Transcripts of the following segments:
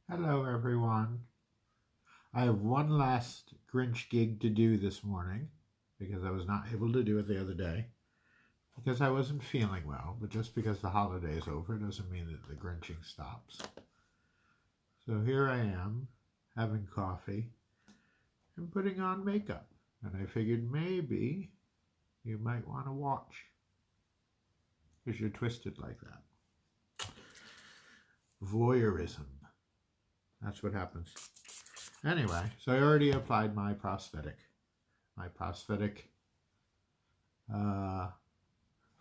Hello, everyone. I have one last Grinch gig to do this morning because I was not able to do it the other day because I wasn't feeling well. But just because the holiday's over doesn't mean that the Grinching stops. So here I am having coffee and putting on makeup. And I figured maybe you might want to watch because you're twisted like that. Voyeurism. That's what happens. Anyway, so I already applied my prosthetic. My prosthetic foam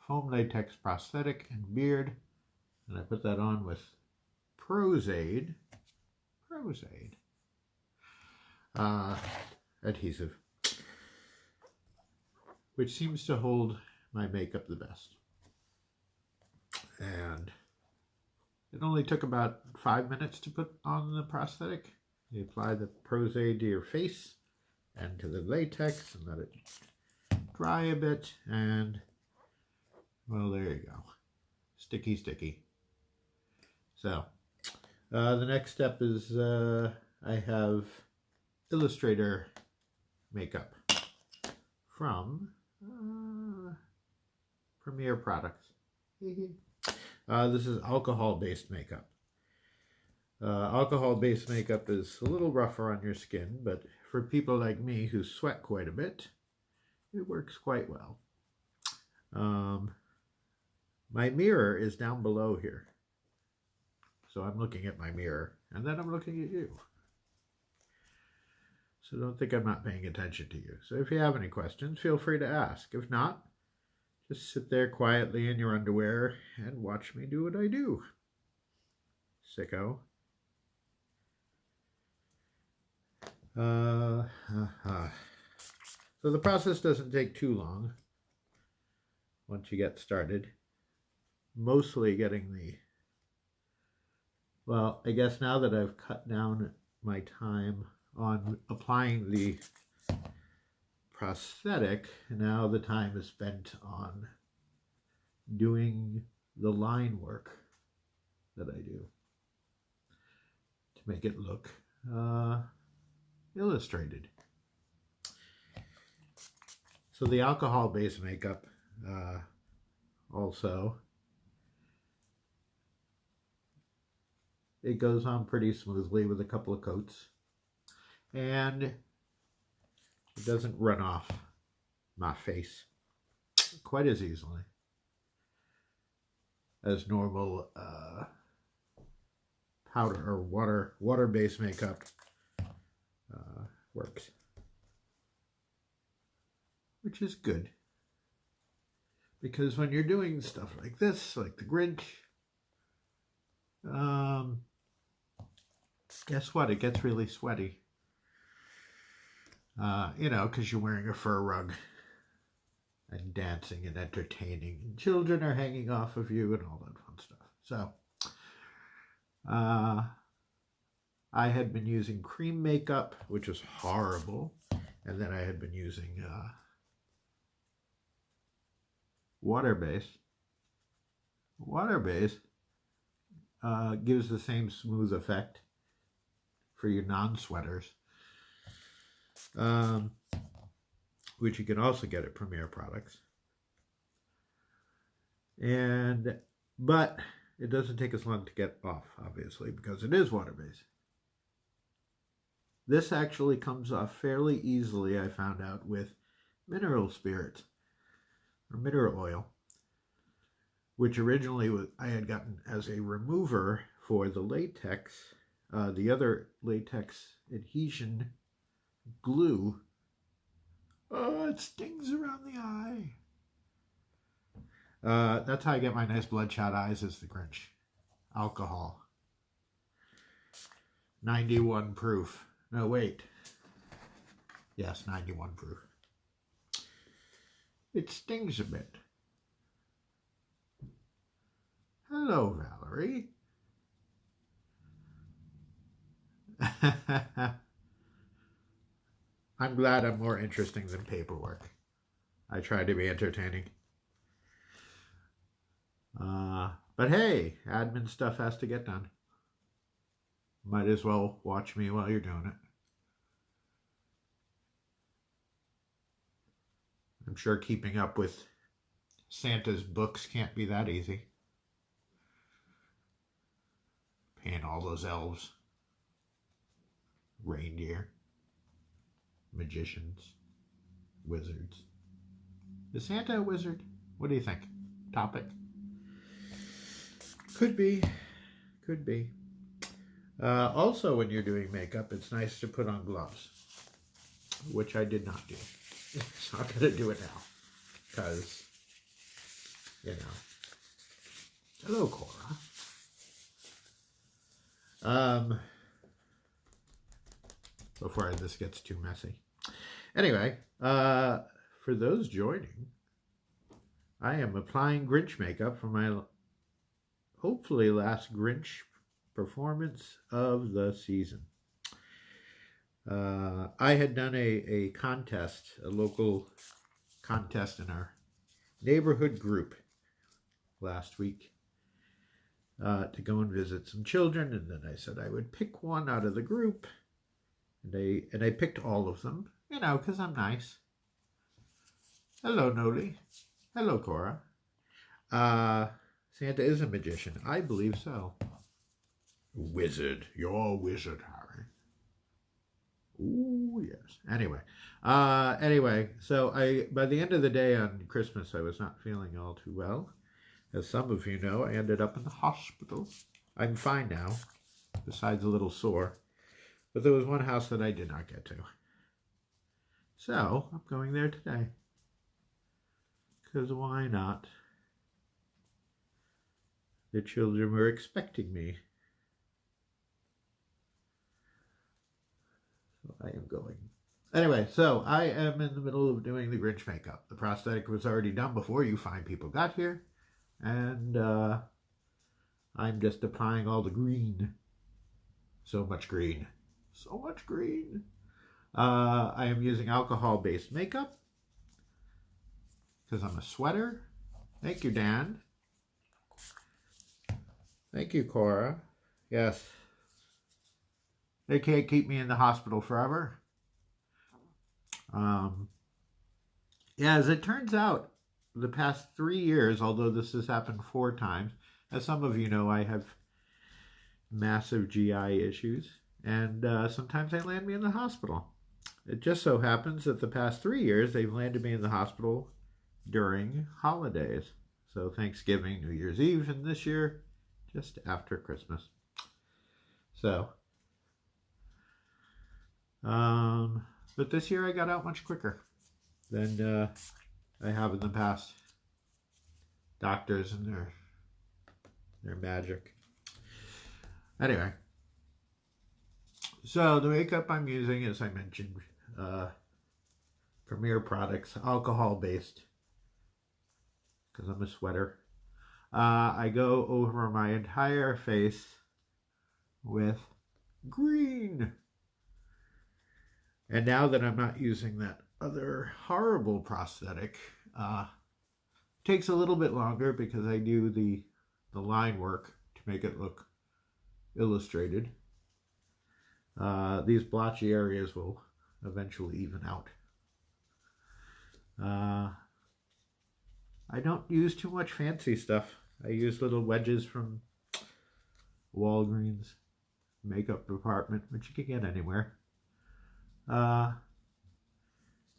latex prosthetic and beard. And I put that on with Prozaid adhesive, which seems to hold my makeup the best. And it only took about 5 minutes to put on the prosthetic. You apply the Prozaid to your face and to the latex and let it dry a bit, and well, there you go. Sticky, sticky. So, the next step is I have Illustrator makeup from Premier Products. This is alcohol-based makeup. Alcohol-based makeup is a little rougher on your skin, but for people like me who sweat quite a bit, it works quite well. My mirror is down below here. So I'm looking at my mirror, and then I'm looking at you. So don't think I'm not paying attention to you. So if you have any questions, feel free to ask. If not, just sit there quietly in your underwear and watch me do what I do. Sicko. So the process doesn't take too long once you get started. Mostly getting well, I guess now that I've cut down my time on applying the prosthetic, now the time is spent on doing the line work that I do to make it look illustrated. So the alcohol-based makeup also, it goes on pretty smoothly with a couple of coats, and it doesn't run off my face quite as easily as normal powder or water-based makeup works, which is good, because when you're doing stuff like this, like the Grinch, guess what? It gets really sweaty. Because you're wearing a fur rug and dancing and entertaining, and children are hanging off of you and all that fun stuff. So, I had been using cream makeup, which was horrible, and then I had been using water-based. Water-based gives the same smooth effect for your non-sweaters, which you can also get at Premier Products. But it doesn't take as long to get off, obviously, because it is water-based. This actually comes off fairly easily, I found out, with mineral spirits or mineral oil, which originally I had gotten as a remover for the latex, the other latex adhesion glue. Oh, it stings around the eye. That's how I get my nice bloodshot eyes, is the Grinch. Alcohol. 91 proof. No, wait. Yes, 91 proof. It stings a bit. Hello, Valerie. I'm glad I'm more interesting than paperwork. I try to be entertaining. But hey, admin stuff has to get done. Might as well watch me while you're doing it. I'm sure keeping up with Santa's books can't be that easy. Paying all those elves, reindeer, magicians, wizards. Is Santa a wizard? What do you think? Topic? Could be. Could be. Also, when you're doing makeup, it's nice to put on gloves, which I did not do. So I'm going to do it now because, you know. Hello, Cora. Before this gets too messy. Anyway, for those joining, I am applying Grinch makeup for my hopefully last Grinch performance of the season. I had done a contest, a local contest in our neighborhood group last week to go and visit some children, and then I said I would pick one out of the group, and I picked all of them, you know, because I'm nice. Hello, Noli. Hello, Cora. Santa is a magician. I believe so. Wizard. You're a wizard, Harry. Ooh, yes. Anyway, so by the end of the day on Christmas, I was not feeling all too well. As some of you know, I ended up in the hospital. I'm fine now, besides a little sore. But there was one house that I did not get to. So, I'm going there today. Because why not? The children were expecting me. So I am going. Anyway, so I am in the middle of doing the Grinch makeup. The prosthetic was already done before you fine people got here. And I'm just applying all the green. So much green. So much green. I am using alcohol-based makeup because I'm a sweater. Thank you, Dan. Thank you, Cora. Yes. They can't keep me in the hospital forever. Yeah, as it turns out, the past 3 years, although this has happened 4 times, as some of you know, I have massive GI issues, and sometimes they land me in the hospital. It just so happens that the past 3 years, they've landed me in the hospital during holidays. So Thanksgiving, New Year's Eve, and this year, just after Christmas. So, but this year I got out much quicker than I have in the past. Doctors and their magic. Anyway, so the makeup I'm using, as I mentioned, Premier Products, alcohol-based, because I'm a sweater. I go over my entire face with green. And now that I'm not using that other horrible prosthetic, takes a little bit longer because I do the line work to make it look illustrated. These blotchy areas will eventually even out. I don't use too much fancy stuff. I use little wedges from Walgreens makeup department, which you can get anywhere. The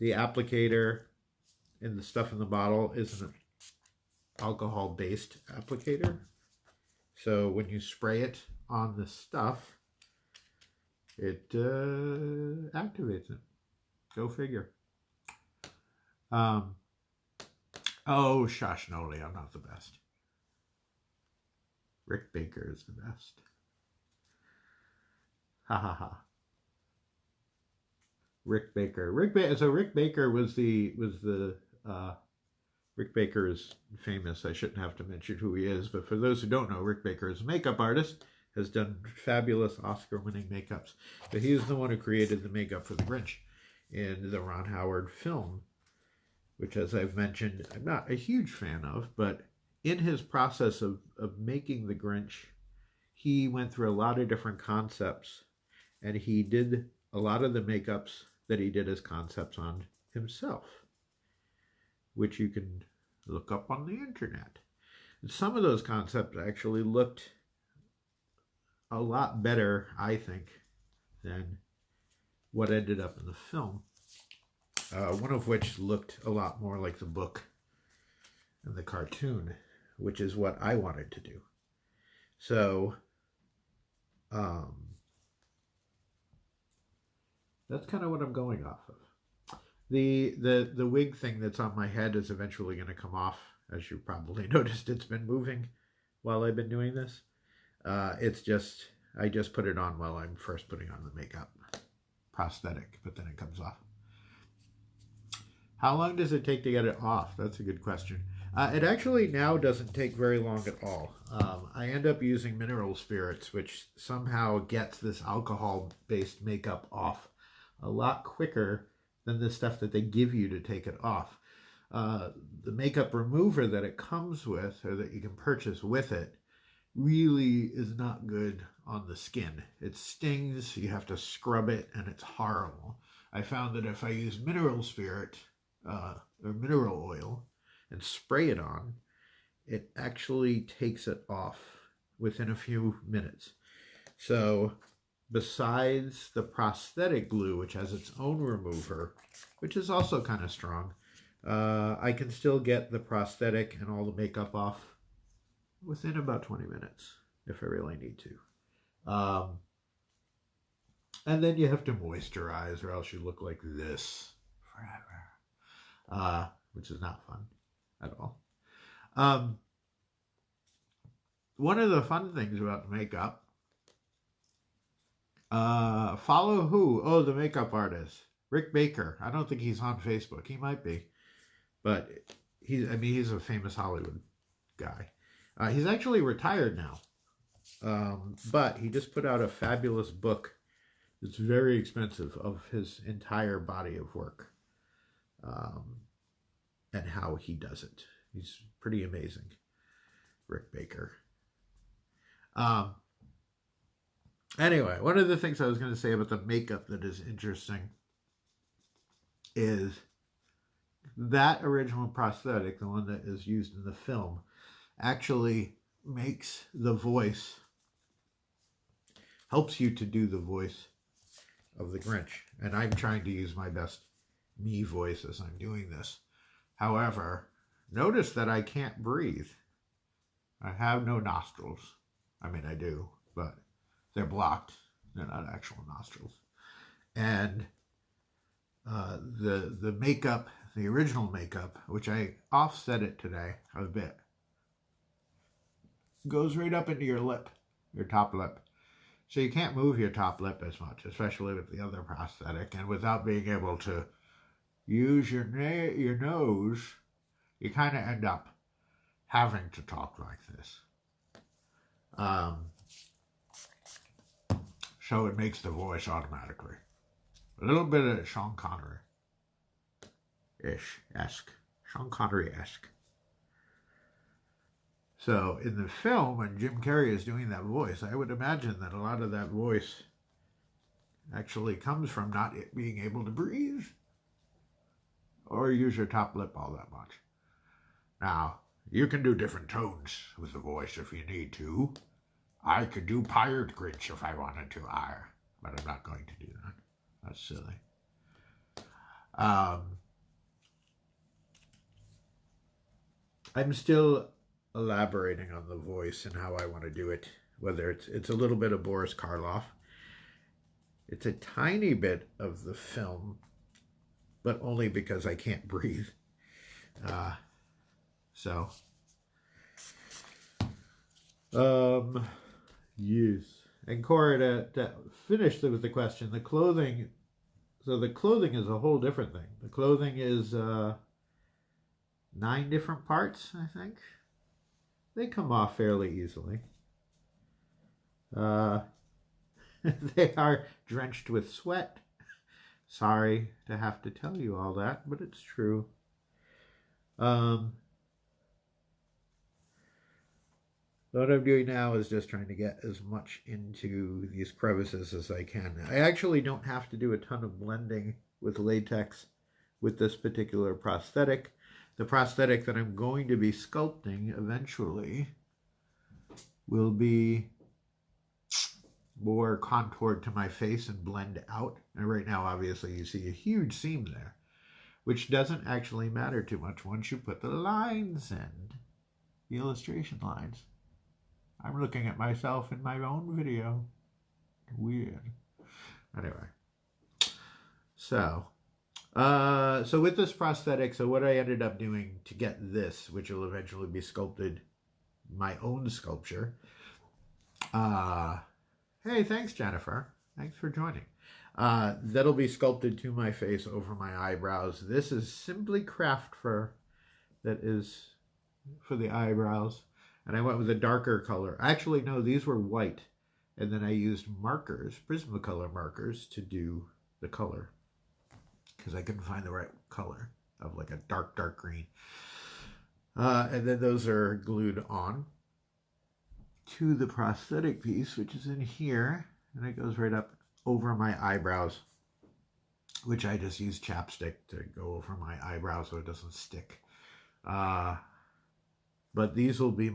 applicator and the stuff in the bottle isn't an alcohol-based applicator. So when you spray it on the stuff, it activates it. Go figure. Oh, shush, Noli, I'm not the best. Rick Baker is the best. Ha ha ha. Rick Baker. So Rick Baker was Rick Baker is famous. I shouldn't have to mention who he is, but for those who don't know, Rick Baker is a makeup artist, has done fabulous Oscar-winning makeups. But he is the one who created the makeup for the Grinch in the Ron Howard film, which, as I've mentioned, I'm not a huge fan of, but in his process of making the Grinch, he went through a lot of different concepts, and he did a lot of the makeups that he did as concepts on himself, which you can look up on the internet. And some of those concepts actually looked a lot better, I think, than what ended up in the film. One of which looked a lot more like the book and the cartoon, which is what I wanted to do. So, that's kind of what I'm going off of. The wig thing that's on my head is eventually going to come off. As you probably noticed, it's been moving while I've been doing this. It's just, I just put it on while I'm first putting on the makeup prosthetic, but then it comes off. How long does it take to get it off? That's a good question. It actually now doesn't take very long at all. I end up using mineral spirits, which somehow gets this alcohol-based makeup off a lot quicker than the stuff that they give you to take it off. The makeup remover that it comes with, or that you can purchase with it, really is not good on the skin. It stings, you have to scrub it, and it's horrible. I found that if I use mineral spirit, or mineral oil, and spray it on, it actually takes it off within a few minutes. So besides the prosthetic glue, which has its own remover, which is also kind of strong, I can still get the prosthetic and all the makeup off within about 20 minutes if I really need to. And then you have to moisturize, or else you look like this forever, which is not fun at all. One of the fun things about makeup, follow who? Oh, the makeup artist, Rick Baker. I don't think he's on Facebook. He might be, but he's a famous Hollywood guy. He's actually retired now, but he just put out a fabulous book. It's very expensive, of his entire body of work, and how he does it. He's pretty amazing, Rick Baker. Anyway, one of the things I was going to say about the makeup that is interesting is that original prosthetic, the one that is used in the film, actually makes the voice, helps you to do the voice of the Grinch. And I'm trying to use my best me voice as I'm doing this. However, notice that I can't breathe. I have no nostrils. I mean, I do, but they're blocked. They're not actual nostrils. And the makeup, the original makeup, which I offset it today a bit, goes right up into your lip, your top lip. So you can't move your top lip as much, especially with the other prosthetic. And without being able to use your nose, you kind of end up having to talk like this. So it makes the voice automatically. A little bit of Sean Connery-esque. Sean Connery-esque. So in the film, when Jim Carrey is doing that voice, I would imagine that a lot of that voice actually comes from not being able to breathe or use your top lip all that much. Now, you can do different tones with the voice if you need to. I could do Pirate Grinch if I wanted to, but I'm not going to do that. That's silly. I'm still elaborating on the voice and how I want to do it. Whether it's a little bit of Boris Karloff. It's a tiny bit of the film, but only because I can't breathe. Yes. And Cora, to finish with the question, the clothing, so the clothing is a whole different thing. The clothing is 9 different parts, I think. They come off fairly easily. They are drenched with sweat. Sorry to have to tell you all that, but it's true. What I'm doing now is just trying to get as much into these crevices as I can. I actually don't have to do a ton of blending with latex with this particular prosthetic. The prosthetic that I'm going to be sculpting eventually will be more contoured to my face and blend out. And right now, obviously, you see a huge seam there, which doesn't actually matter too much once you put the lines in, the illustration lines. I'm looking at myself in my own video. Weird. Anyway. So with this prosthetic, so what I ended up doing to get this, which will eventually be sculpted, my own sculpture. Hey, thanks, Jennifer. Thanks for joining. That'll be sculpted to my face over my eyebrows. This is simply craft fur that is for the eyebrows. And I went with a darker color. Actually, no, these were white. And then I used markers, Prismacolor markers, to do the color. Because I couldn't find the right color of like a dark, dark green. And then those are glued on to the prosthetic piece, which is in here. And it goes right up over my eyebrows, which I just use chapstick to go over my eyebrows so it doesn't stick. But these will be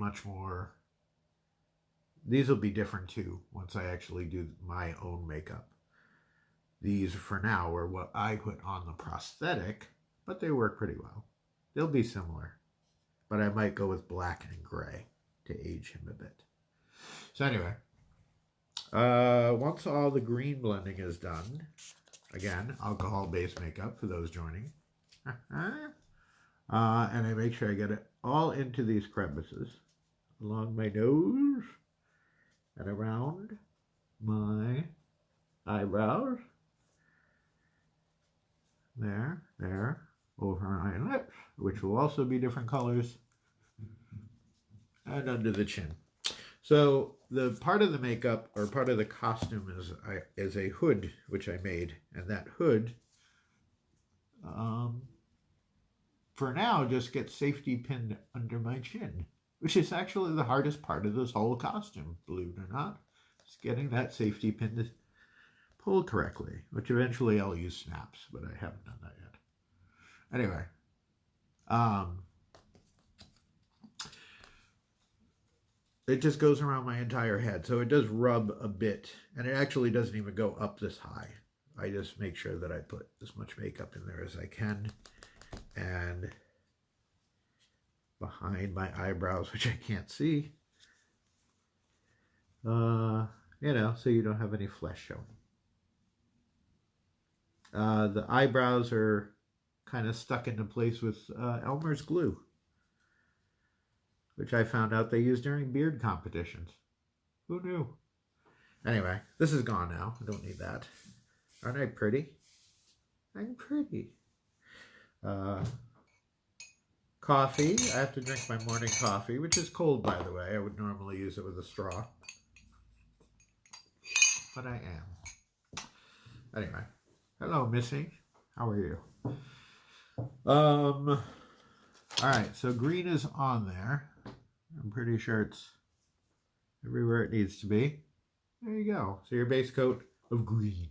these will be different too once I actually do my own makeup. These for now are what I put on the prosthetic, but they work pretty well. They'll be similar, but I might go with black and gray to age him a bit. So anyway, once all the green blending is done, again, alcohol-based makeup for those joining, and I make sure I get it all into these crevices along my nose and around my eyebrows. There, over my lips, which will also be different colors, and under the chin. So the part of the makeup, or part of the costume, is a hood, which I made, and that hood, for now, just gets safety pinned under my chin, which is actually the hardest part of this whole costume, believe it or not. Just getting that safety pin to pull correctly, which eventually I'll use snaps, but I haven't done that yet. Anyway, it just goes around my entire head, so it does rub a bit, and it actually doesn't even go up this high. I just make sure that I put as much makeup in there as I can, and behind my eyebrows, which I can't see, so you don't have any flesh showing. The eyebrows are kind of stuck into place with Elmer's glue, which I found out they use during beard competitions. Who knew? Anyway, this is gone now. I don't need that. Aren't I pretty? I'm pretty. Coffee. I have to drink my morning coffee, which is cold, by the way. I would normally use it with a straw, but I am. Anyway, hello, Missy. How are you? All right, so green is on there. I'm pretty sure it's everywhere it needs to be. There you go. So your base coat of green.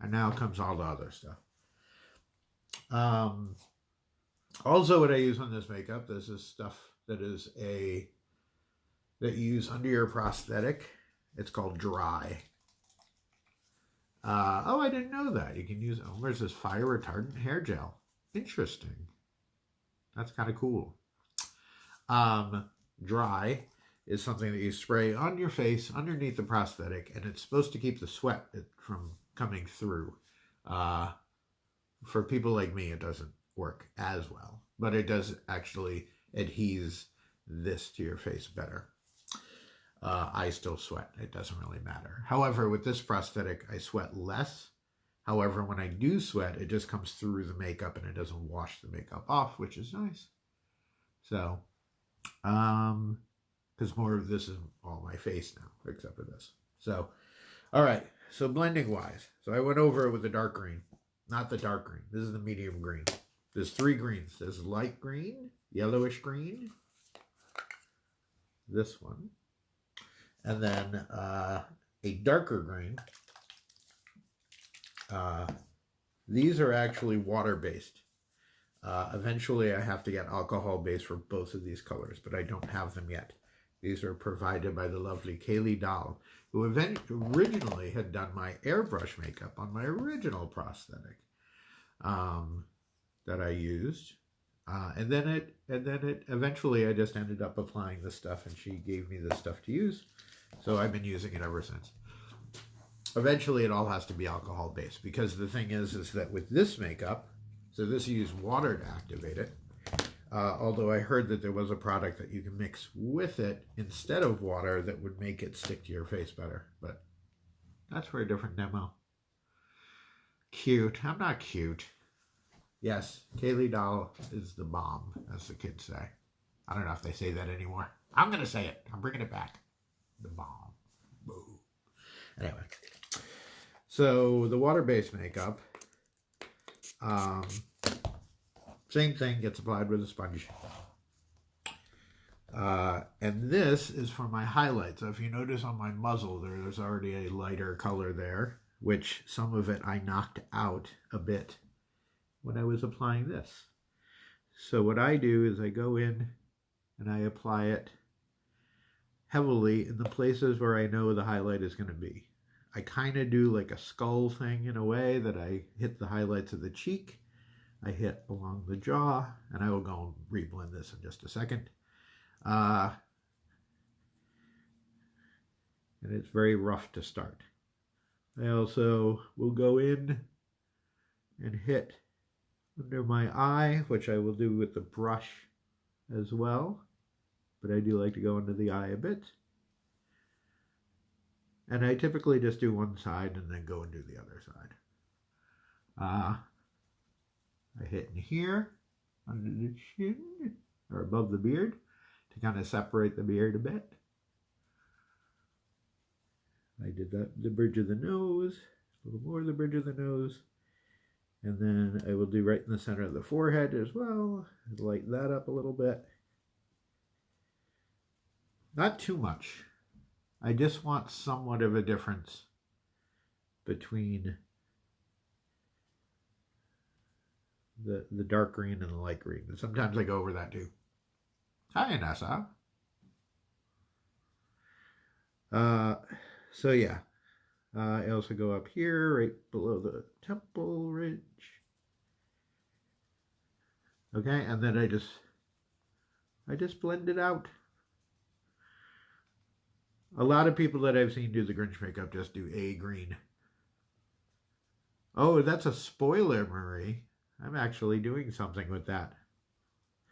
And now comes all the other stuff. Also, what I use on this makeup, this is stuff that you use under your prosthetic. It's called dry. I didn't know that. You can use, where's this fire retardant hair gel? Interesting. That's kind of cool. Dry is something that you spray on your face underneath the prosthetic, and it's supposed to keep the sweat from coming through. For people like me, it doesn't work as well, but it does actually adhese this to your face better. I still sweat. It doesn't really matter. However, with this prosthetic, I sweat less. However, when I do sweat, it just comes through the makeup and it doesn't wash the makeup off, which is nice. So, because more of this is all my face now, except for this. So, all right. So blending wise, so I went over it with the dark green, not the dark green. This is the medium green. There's three greens. There's light green, yellowish green, this one. And then a darker green. These are actually water-based. Eventually, I have to get alcohol-based for both of these colors, but I don't have them yet. These are provided by the lovely Kaylee Dahl, who originally had done my airbrush makeup on my original prosthetic that I used. And then eventually I just ended up applying this stuff, and she gave me this stuff to use. So I've been using it ever since. Eventually it all has to be alcohol based, because the thing is that with this makeup, so this used water to activate it. Although I heard that there was a product that you can mix with it instead of water that would make it stick to your face better. But that's for a different demo. Cute. I'm not cute. Yes, Kaylee Dahl is the bomb, as the kids say. I don't know if they say that anymore. I'm going to say it. I'm bringing it back. The bomb. Boo. Anyway. So, the water-based makeup. Same thing, gets applied with a sponge. And this is for my highlights. So if you notice on my muzzle, there's already a lighter color there, which some of it I knocked out a bit when I was applying this. So what I do is I go in and I apply it heavily in the places where I know the highlight is going to be. I kind of do like a skull thing in a way that I hit the highlights of the cheek, I hit along the jaw, and I will go and reblend this in just a second. And it's very rough to start. I also will go in and hit under my eye, which I will do with the brush as well, but I do like to go under the eye a bit. And I typically just do one side and then go and do the other side. I hit in here, under the chin, or above the beard, to kind of separate the beard a bit. I did that, the bridge of the nose, a little more of the bridge of the nose. And then I will do right in the center of the forehead as well. Lighten that up a little bit. Not too much. I just want somewhat of a difference between the dark green and the light green. And sometimes I go over that too. Hi, Nessa. So yeah. I also go up here, right below the temple ridge. Okay, and then I just blend it out. A lot of people that I've seen do the Grinch makeup just do a green. Oh, that's a spoiler, Marie. I'm actually doing something with that.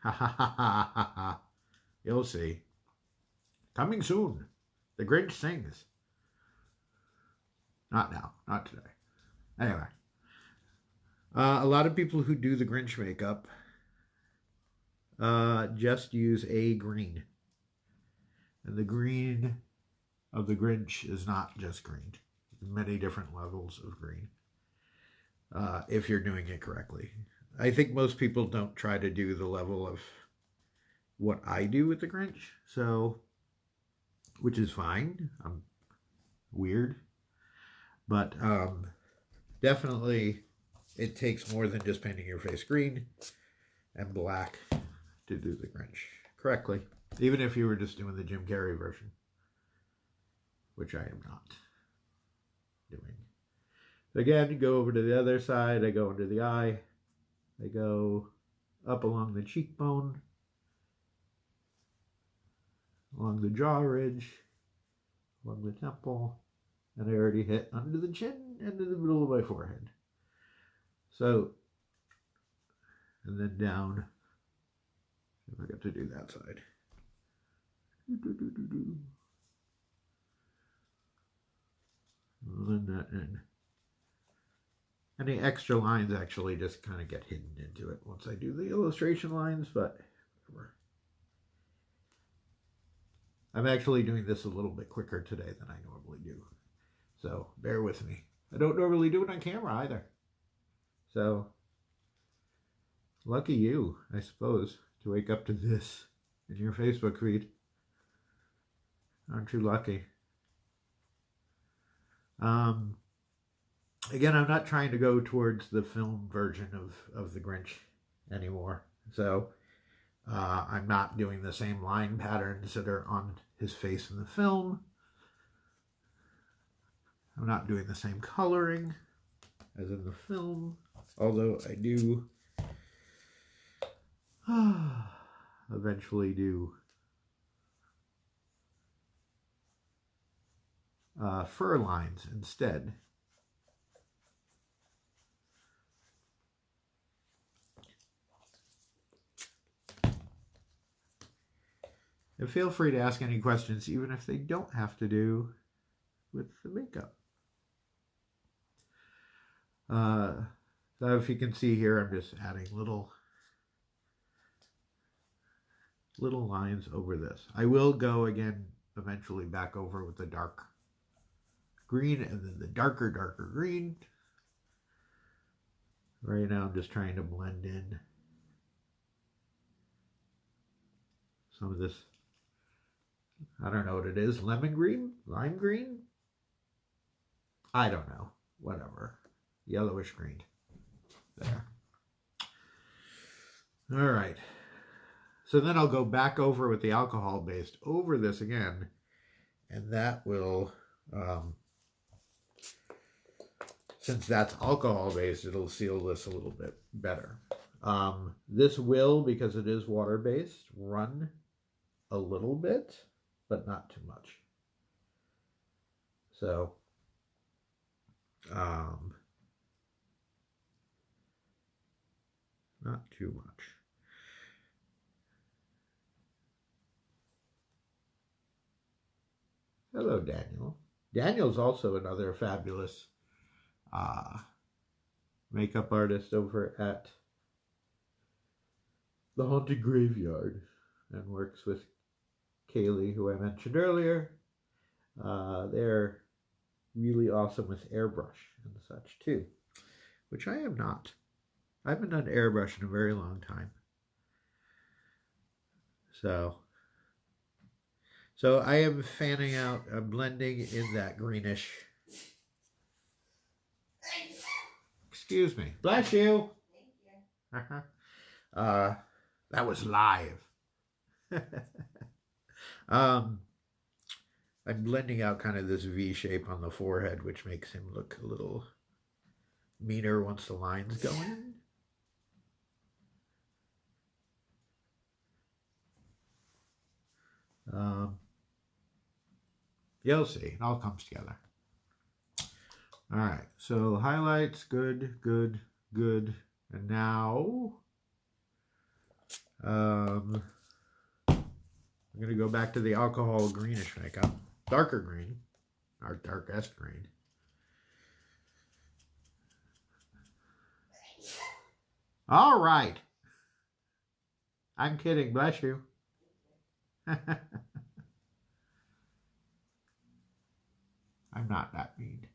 Ha ha ha ha ha ha. You'll see. Coming soon. The Grinch sings. Not now. Not today. Anyway. A lot of people who do the Grinch makeup just use a green. And the green of the Grinch is not just green. Many different levels of green. If you're doing it correctly. I think most people don't try to do the level of what I do with the Grinch. So, which is fine. I'm weird. But definitely it takes more than just painting your face green and black to do the Grinch correctly. Even if you were just doing the Jim Carrey version, which I am not doing. Again, go over to the other side. I go under the eye. I go up along the cheekbone, along the jaw ridge, along the temple. And I already hit under the chin and in the middle of my forehead. So, and then down. I forgot to do that side. And that in. Any extra lines actually just kind of get hidden into it once I do the illustration lines, but whatever. I'm actually doing this a little bit quicker today than I normally do. So, bear with me. I don't normally do it on camera either. So, lucky you, I suppose, to wake up to this in your Facebook feed. Aren't you lucky? Again, I'm not trying to go towards the film version of the Grinch anymore. So I'm not doing the same line patterns that are on his face in the film. I'm not doing the same coloring as in the film, although I do eventually do fur lines instead. And feel free to ask any questions, even if they don't have to do with the makeup. So if you can see here, I'm just adding little lines over this. I will go again eventually back over with the dark green and then the darker green. Right now I'm just trying to blend in some of this, I don't know what it is, lemon green? Lime green? I don't know. Whatever. Yellowish green. There. All right. So then I'll go back over with the alcohol based over this again, and that will, since that's alcohol based, it'll seal this a little bit better. This will, because it is water based, run a little bit, but not too much. So, not too much. Hello, Daniel. Daniel's also another fabulous makeup artist over at the Haunted Graveyard and works with Kaylee, who I mentioned earlier. They're really awesome with airbrush and such too, which I am not. I haven't done airbrush in a very long time. So I am fanning out, blending in that greenish. Excuse me. Bless you. Thank you. That was live. I'm blending out kind of this V shape on the forehead, which makes him look a little meaner once the lines go in. You'll see. It all comes together. All right. So highlights, good. And now I'm going to go back to the alcohol greenish makeup. Darker green, our darkest green. All right. I'm kidding. Bless you. I'm not that mean.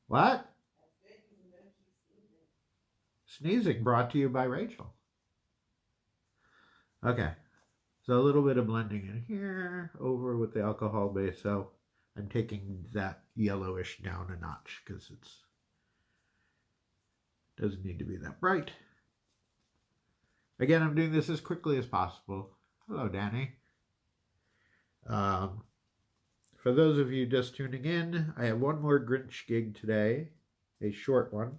What? Sneezing brought to you by Rachel. Okay. So a little bit of blending in here over with the alcohol base. So I'm taking that yellowish down a notch because it doesn't need to be that bright. Again, I'm doing this as quickly as possible. Hello, Danny. For those of you just tuning in, I have one more Grinch gig today, a short one.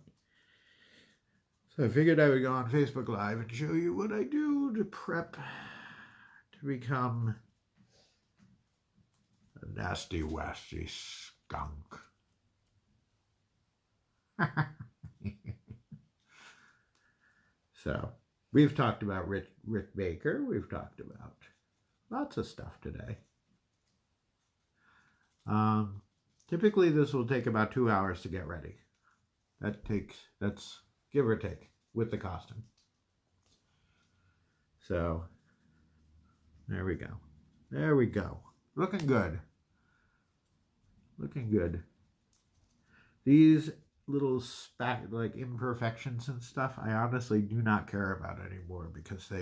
So I figured I would go on Facebook Live and show you what I do to prep to become a nasty, wasty skunk. So, we've talked about Rick Baker. We've talked about lots of stuff today. Typically, this will take about 2 hours to get ready. That's give or take with the costume. So, there we go. There we go. Looking good. Looking good. These little like imperfections and stuff, I honestly do not care about anymore, because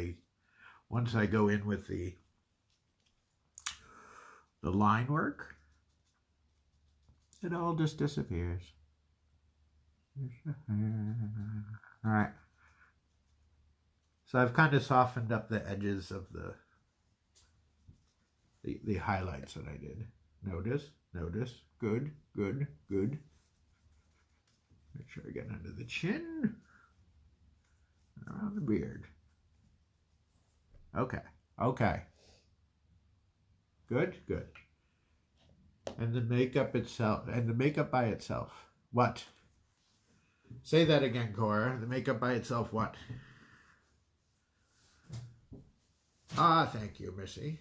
once I go in with the line work, it all just disappears. All right. So I've kind of softened up the edges of the highlights that I did. Notice. Good. Make sure I get under the chin and around the beard. Okay. Good. And the makeup itself, and the makeup by itself. What? Say that again, Cora. The makeup by itself, what? Ah, thank you, Missy.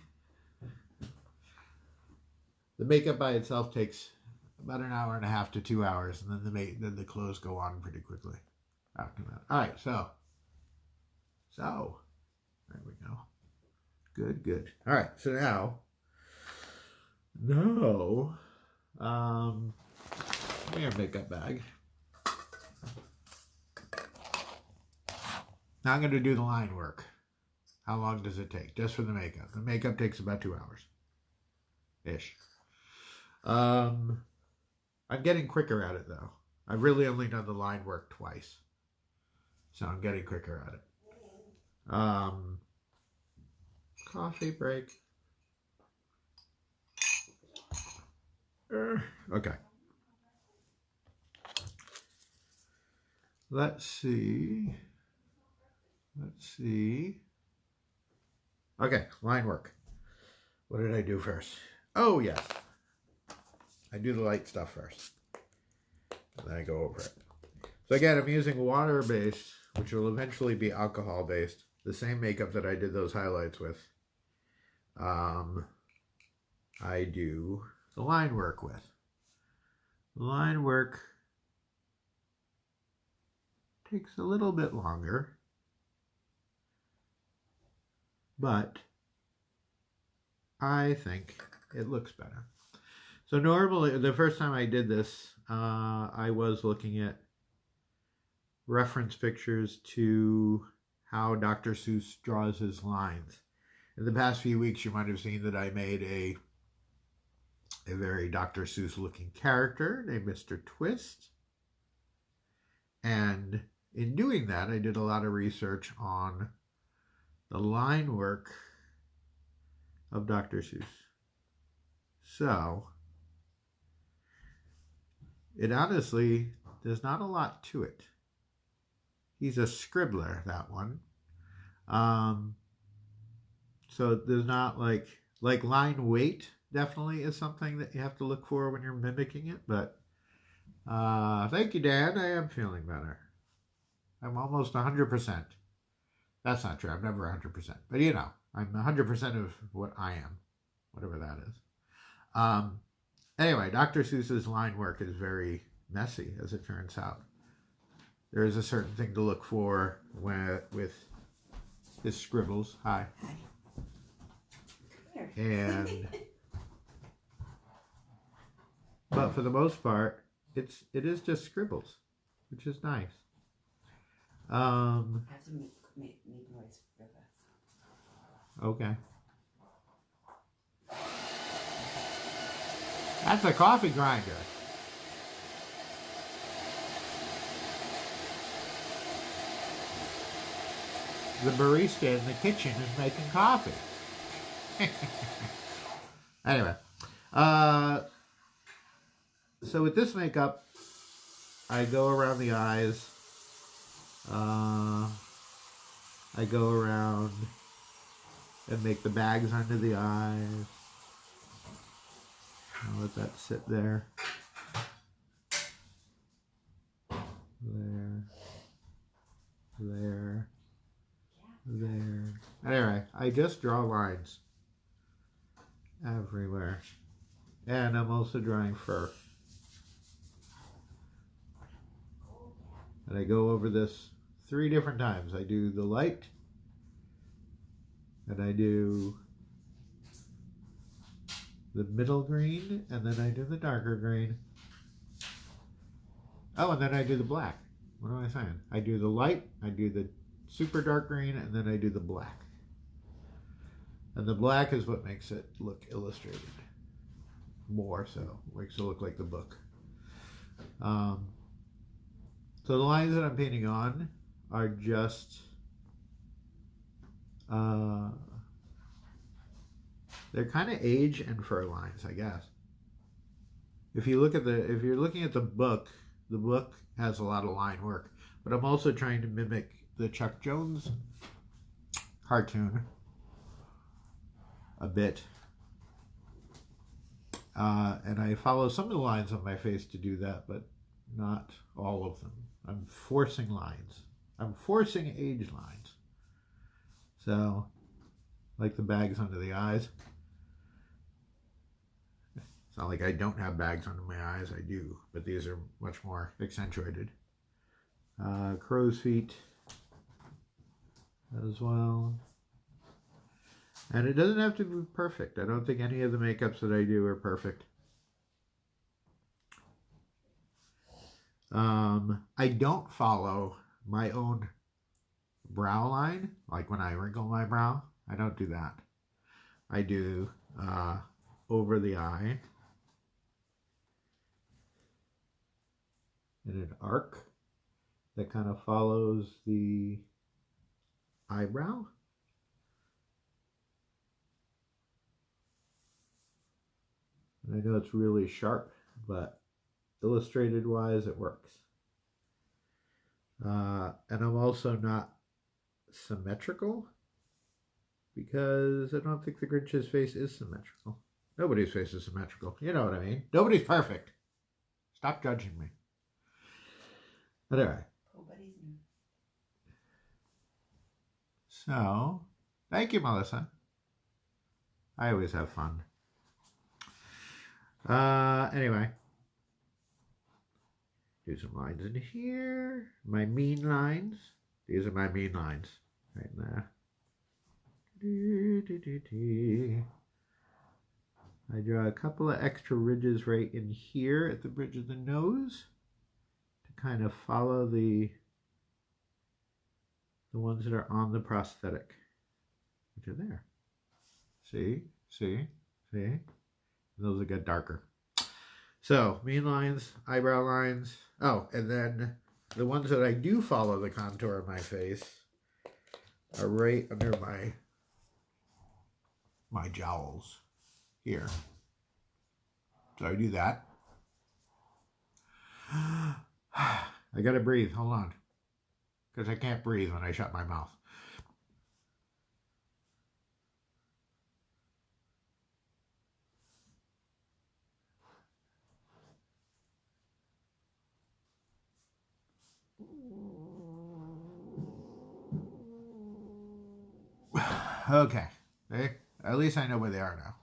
The makeup by itself takes about an hour and a half to 2 hours, and then the clothes go on pretty quickly after that. All right, so there we go. Good. All right, so now, give me your makeup bag. Now I'm going to do the line work. How long does it take? Just for the makeup. The makeup takes about 2 hours-ish. I'm getting quicker at it, though. I've really only done the line work twice, so I'm getting quicker at it. Coffee break. Okay. Let's see. Okay, line work. What did I do first? Oh, yes. I do the light stuff first, and then I go over it. So again, I'm using water-based, which will eventually be alcohol-based, the same makeup that I did those highlights with. I do the line work with. The line work takes a little bit longer, but I think it looks better. So normally, the first time I did this, I was looking at reference pictures to how Dr. Seuss draws his lines. In the past few weeks, you might have seen that I made a very Dr. Seuss looking character named Mr. Twist. And in doing that, I did a lot of research on the line work of Dr. Seuss. So, it honestly, there's not a lot to it. He's a scribbler, that one. So there's not like line weight definitely is something that you have to look for when you're mimicking it. But thank you, Dan. I am feeling better. I'm almost 100%. That's not true. I'm never 100%. But you know, I'm 100% of what I am, whatever that is. Anyway, Dr. Seuss's line work is very messy, as it turns out. There is a certain thing to look for with his scribbles. Hi. And but for the most part, it is just scribbles, which is nice. I have to make noise for this. Okay. That's a coffee grinder. The barista in the kitchen is making coffee. Anyway, so with this makeup, I go around the eyes. I go around and make the bags under the eyes. I'll let that sit there. There. Anyway, I just draw lines everywhere. And I'm also drawing fur. And I go over this 3 different times. I do the light, and I do the middle green, and then I do the darker green. Oh, and then I do the black. What am I saying? I do the light, I do the super dark green, and then I do the black. And the black is what makes it look illustrated. More so. Makes it look like the book. So the lines that I'm painting on are just they're kind of age and fur lines, I guess. If you're looking at the book has a lot of line work, but I'm also trying to mimic the Chuck Jones cartoon a bit. And I follow some of the lines on my face to do that, but not all of them. I'm forcing lines. I'm forcing age lines. So, like the bags under the eyes. It's not like I don't have bags under my eyes. I do, but these are much more accentuated. Crow's feet as well. And it doesn't have to be perfect. I don't think any of the makeups that I do are perfect. I don't follow my own brow line, like when I wrinkle my brow. I don't do that. I do over the eye in an arc that kind of follows the eyebrow. And I know it's really sharp, but illustrated wise, it works. And I'm also not symmetrical because I don't think the Grinch's face is symmetrical. Nobody's face is symmetrical. You know what I mean? Nobody's perfect. Stop judging me. But anyway. So, thank you, Melissa. I always have fun. Anyway. Do some lines in here. My mean lines. These are my mean lines. Right there. I draw a couple of extra ridges right in here at the bridge of the nose to kind of follow the ones that are on the prosthetic, which are there. See? See? See? Those will get darker. So, mean lines, eyebrow lines. Oh, and then the ones that I do follow the contour of my face are right under my jowls here. So I do that. I gotta breathe. Hold on. Because I can't breathe when I shut my mouth. Okay. At least I know where they are now.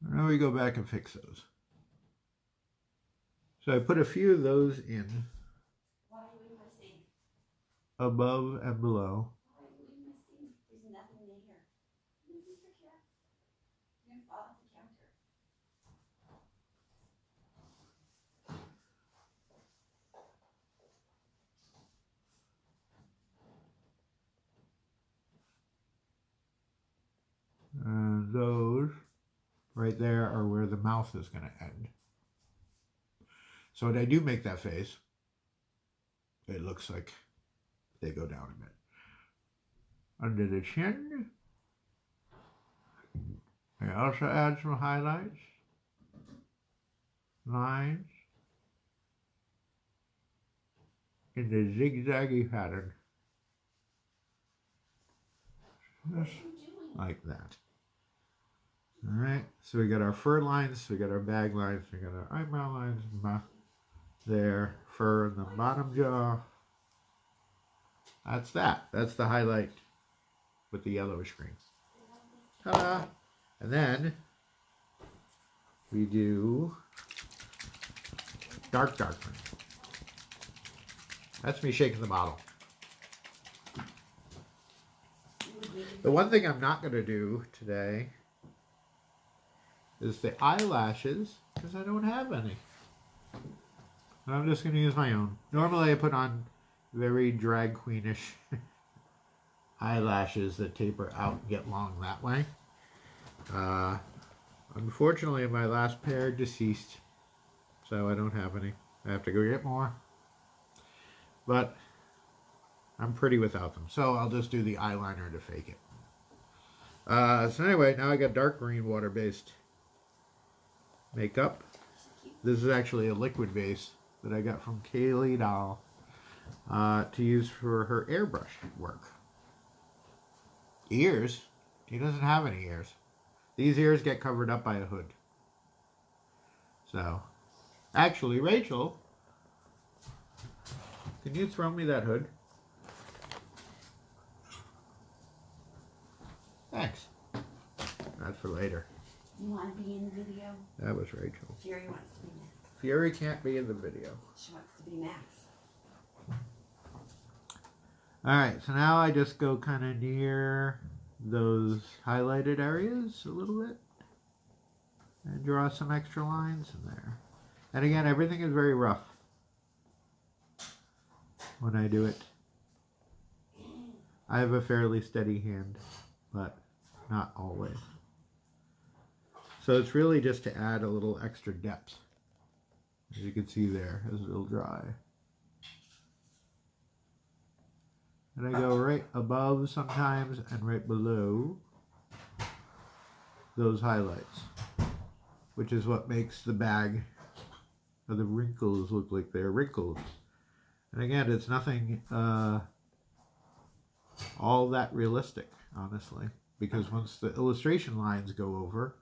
Now we go back and fix those. So I put a few of those in. Why are you in my sink? Above and below. Why are you in my sink? There's nothing there. Move your cat. You're going to fall off the counter. And those right there are where the mouth is going to end. So when I do make that face, it looks like they go down a bit. Under the chin, I also add some highlights, lines, in the zigzaggy pattern. Just like that. Alright, so we got our fur lines, we got our bag lines, we got our eyebrow lines, there, fur in the bottom jaw. That's that. That's the highlight with the yellowish green. Ta-da! And then we do dark green. That's me shaking the bottle. The one thing I'm not going to do today is the eyelashes, because I don't have any. But I'm just going to use my own. Normally I put on very drag queenish eyelashes that taper out and get long that way. Unfortunately, my last pair deceased, so I don't have any. I have to go get more. But I'm pretty without them, so I'll just do the eyeliner to fake it. So anyway, now I got dark green water-based makeup. This is actually a liquid base that I got from Kaylee Doll to use for her airbrush work. Ears? He doesn't have any ears. These ears get covered up by a hood. So, actually, Rachel, can you throw me that hood? Thanks. That's for later. You want to be in the video? That was Rachel. Fury wants to be Max. Fury can't be in the video. She wants to be Max. Alright, so now I just go kind of near those highlighted areas a little bit. And draw some extra lines in there. And again, everything is very rough when I do it. I have a fairly steady hand, but not always. So it's really just to add a little extra depth, as you can see there, as it'll dry. And I go right above sometimes and right below those highlights, which is what makes the bag or the wrinkles look like they're wrinkled. And again, it's nothing all that realistic, honestly, because once the illustration lines go over,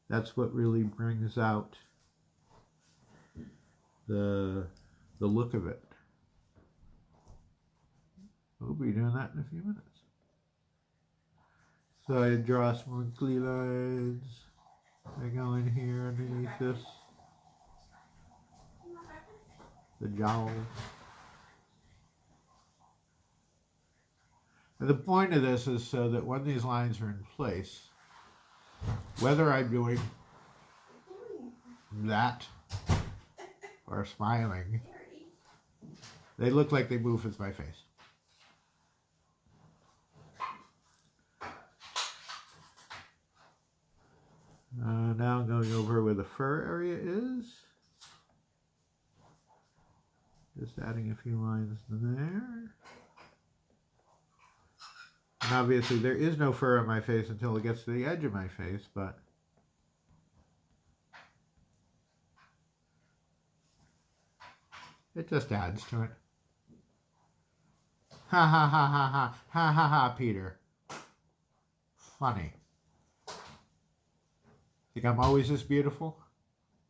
that's what really brings out the look of it. We'll be doing that in a few minutes. So I draw some wrinkly lines. I go in here underneath this. The jowls. And the point of this is so that when these lines are in place, whether I'm doing that or smiling, they look like they move with my face. Now I'm going over where the fur area is. Just adding a few lines there. And obviously there is no fur on my face until it gets to the edge of my face, but it just adds to it. Ha ha ha ha ha ha ha ha, Peter. Funny. Think I'm always this beautiful?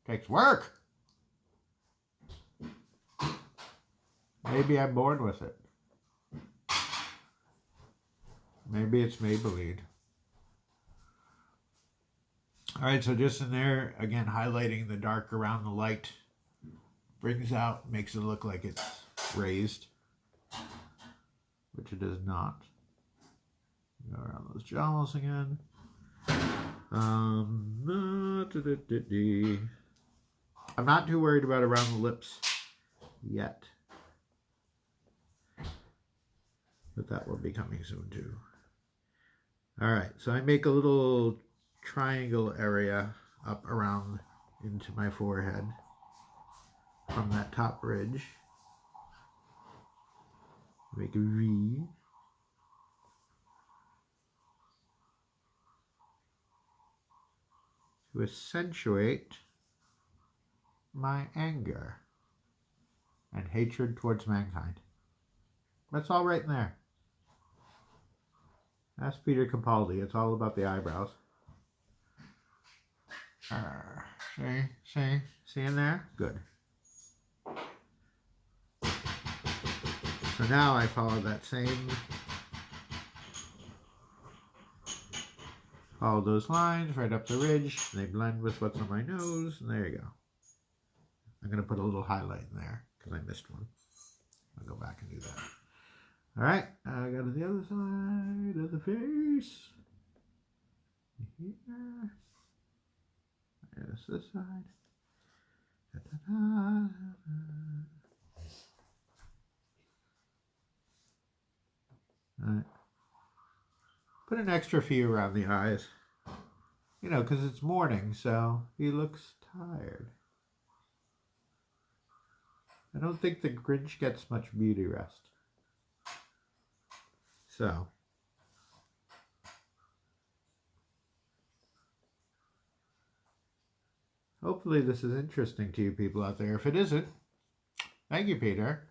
Takes work. Maybe I'm born with it. Maybe it's Maybelline. Alright, so just in there, again, highlighting the dark around the light. Brings out, makes it look like it's raised. Which it is not. Go around those jowls again. I'm not too worried about around the lips yet. But that will be coming soon too. Alright, so I make a little triangle area up around into my forehead from that top ridge. Make a V. To accentuate my anger and hatred towards mankind. That's all right in there. That's Peter Capaldi. It's all about the eyebrows. See in there? Good. So now I follow that same, follow those lines right up the ridge. They blend with what's on my nose, and there you go. I'm going to put a little highlight in there because I missed one. I'll go back and do that. Alright, I go to the other side of the face. Here. There's this side. And All right. Put an extra few around the eyes. You know, because it's morning, so he looks tired. I don't think the Grinch gets much beauty rest. So, hopefully this is interesting to you people out there. If it isn't, thank you, Peter.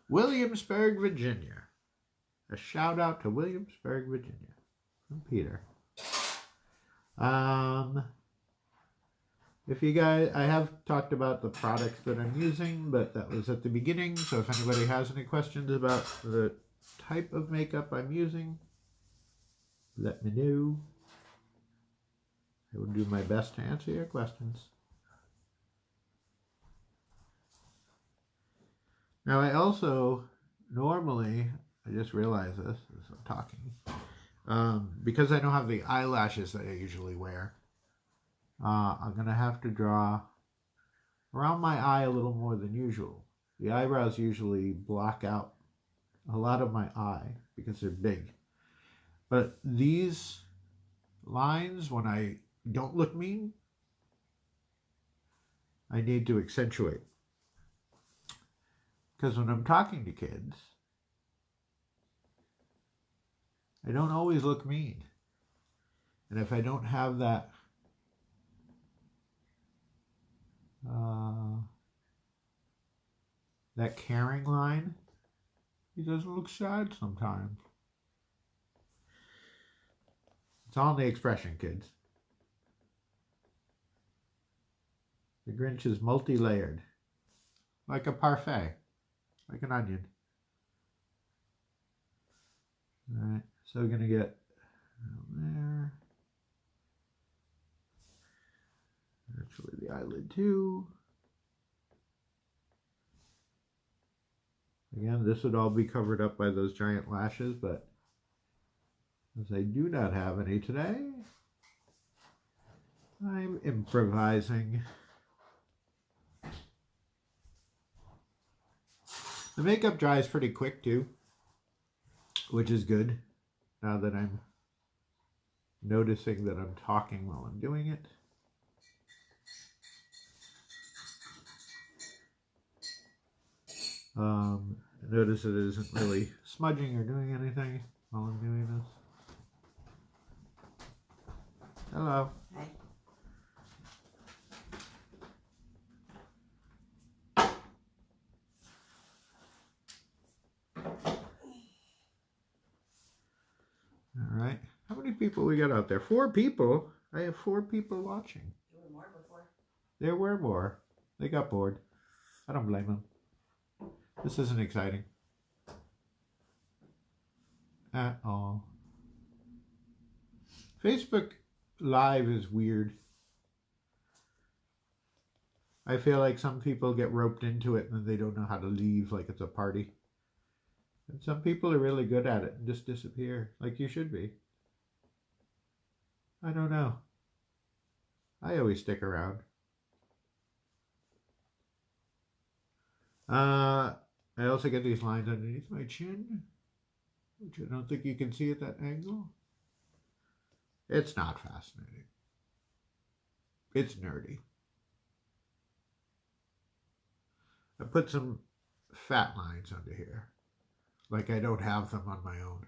Williamsburg, Virginia. A shout out to Williamsburg, Virginia from Peter. If you guys, I have talked about the products that I'm using, but that was at the beginning. So if anybody has any questions about the type of makeup I'm using, let me know. I will do my best to answer your questions. Now I also, normally, I just realized this as I'm talking, because I don't have the eyelashes that I usually wear, I'm going to have to draw around my eye a little more than usual. The eyebrows usually block out a lot of my eye because they're big. But these lines, when I don't look mean, I need to accentuate. Because when I'm talking to kids, I don't always look mean. And if I don't have that that caring line, he doesn't look sad sometimes. It's all in the expression, kids. The Grinch is multi-layered, like a parfait, like an onion. All right, so we're gonna get there. Actually, the eyelid too. Again, this would all be covered up by those giant lashes, but as I do not have any today, I'm improvising. The makeup dries pretty quick too, which is good now that I'm noticing that I'm talking while I'm doing it. Notice it isn't really smudging or doing anything while I'm doing this. Hello. Hi. All right. How many people we got out there? 4 people. I have 4 people watching. There were more before. There were more. They got bored. I don't blame them. This isn't exciting at all. Facebook Live is weird. I feel like some people get roped into it and then they don't know how to leave like it's a party. And some people are really good at it and just disappear, like you should be. I don't know. I always stick around. I also get these lines underneath my chin, which I don't think you can see at that angle. It's not fascinating. It's nerdy. I put some fat lines under here, like I don't have them on my own.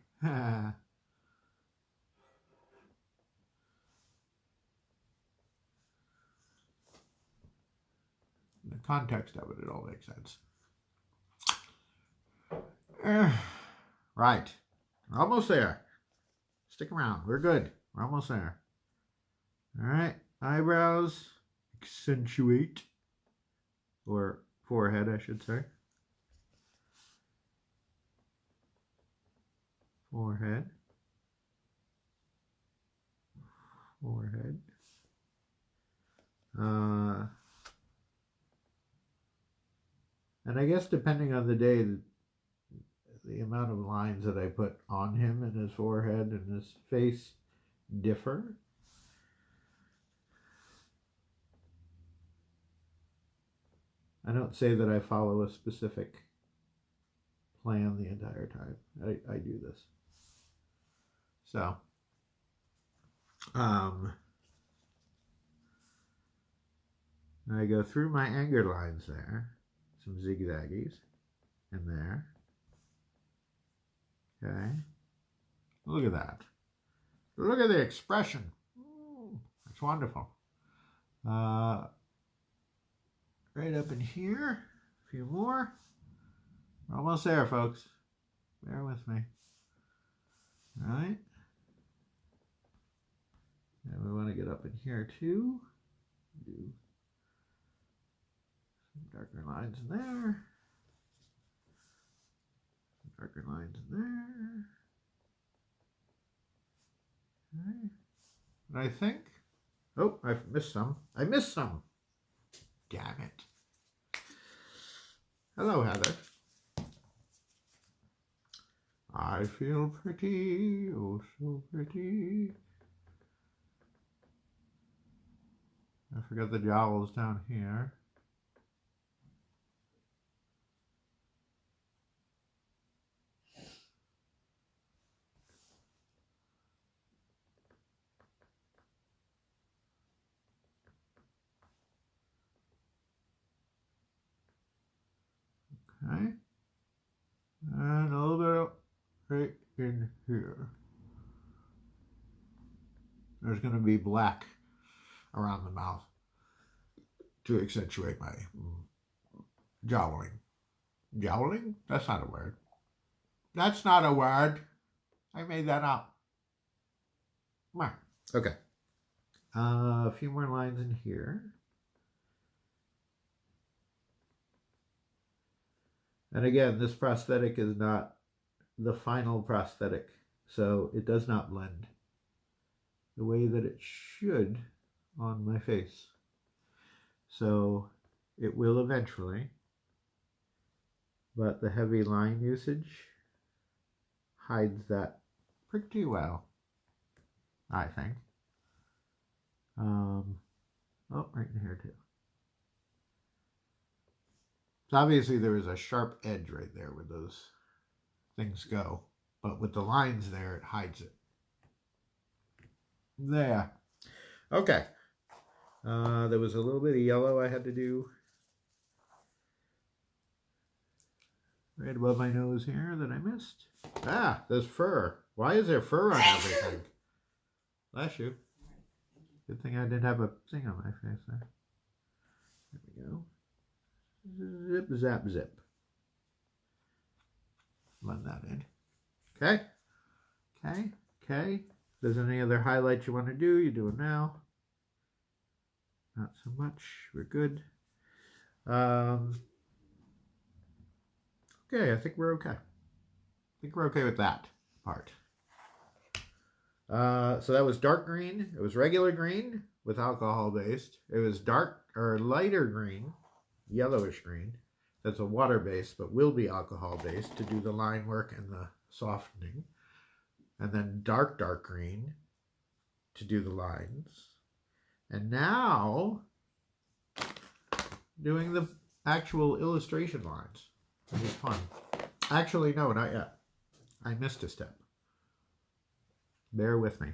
In the context of it, it all makes sense. Right. We're almost there. Stick around. We're good. We're almost there. All right. Eyebrows. Accentuate. Or forehead, I should say. Forehead. Forehead. And I guess depending on the day, the amount of lines that I put on him and his forehead and his face differ. I don't say that I follow a specific plan the entire time. I do this. So, I go through my anger lines there, some zigzaggies in there. Okay, look at that. Look at the expression. It's wonderful. Right up in here, a few more. We're almost there, folks. Bear with me. All right. And we want to get up in here too. Do some darker lines in there. Some darker lines in there. Okay. And I think, oh, I've missed some. I missed some. Damn it. Hello, Heather. I feel pretty, oh so pretty. I forgot the jowls down here. Okay. And a little bit right in here. There's going to be black around the mouth to accentuate my jowling. Jowling? That's not a word. That's not a word. I made that up. Okay. A few more lines in here. And again, this prosthetic is not the final prosthetic, so it does not blend the way that it should on my face. So it will eventually, but the heavy line usage hides that pretty well, I think. Oh, right in here too. So obviously there is a sharp edge right there where those things go, but with the lines there, it hides it. There. Okay. There was a little bit of yellow I had to do right above my nose here that I missed. Ah, there's fur. Why is there fur on everything? Bless you. Good thing I didn't have a thing on my face there. There we go. Zip, zap, zip. Blend that in. Okay. Okay. Okay. If there's any other highlights you want to do, you do it now. Not so much. We're good. Okay, I think we're okay. I think we're okay with that part. So that was dark green. It was regular green with alcohol based. It was dark or lighter green, yellowish green. That's a water based, but will be alcohol based to do the line work and the softening. And then dark green to do the lines. And now doing the actual illustration lines. It was fun. Actually, no, not yet. I missed a step. Bear with me.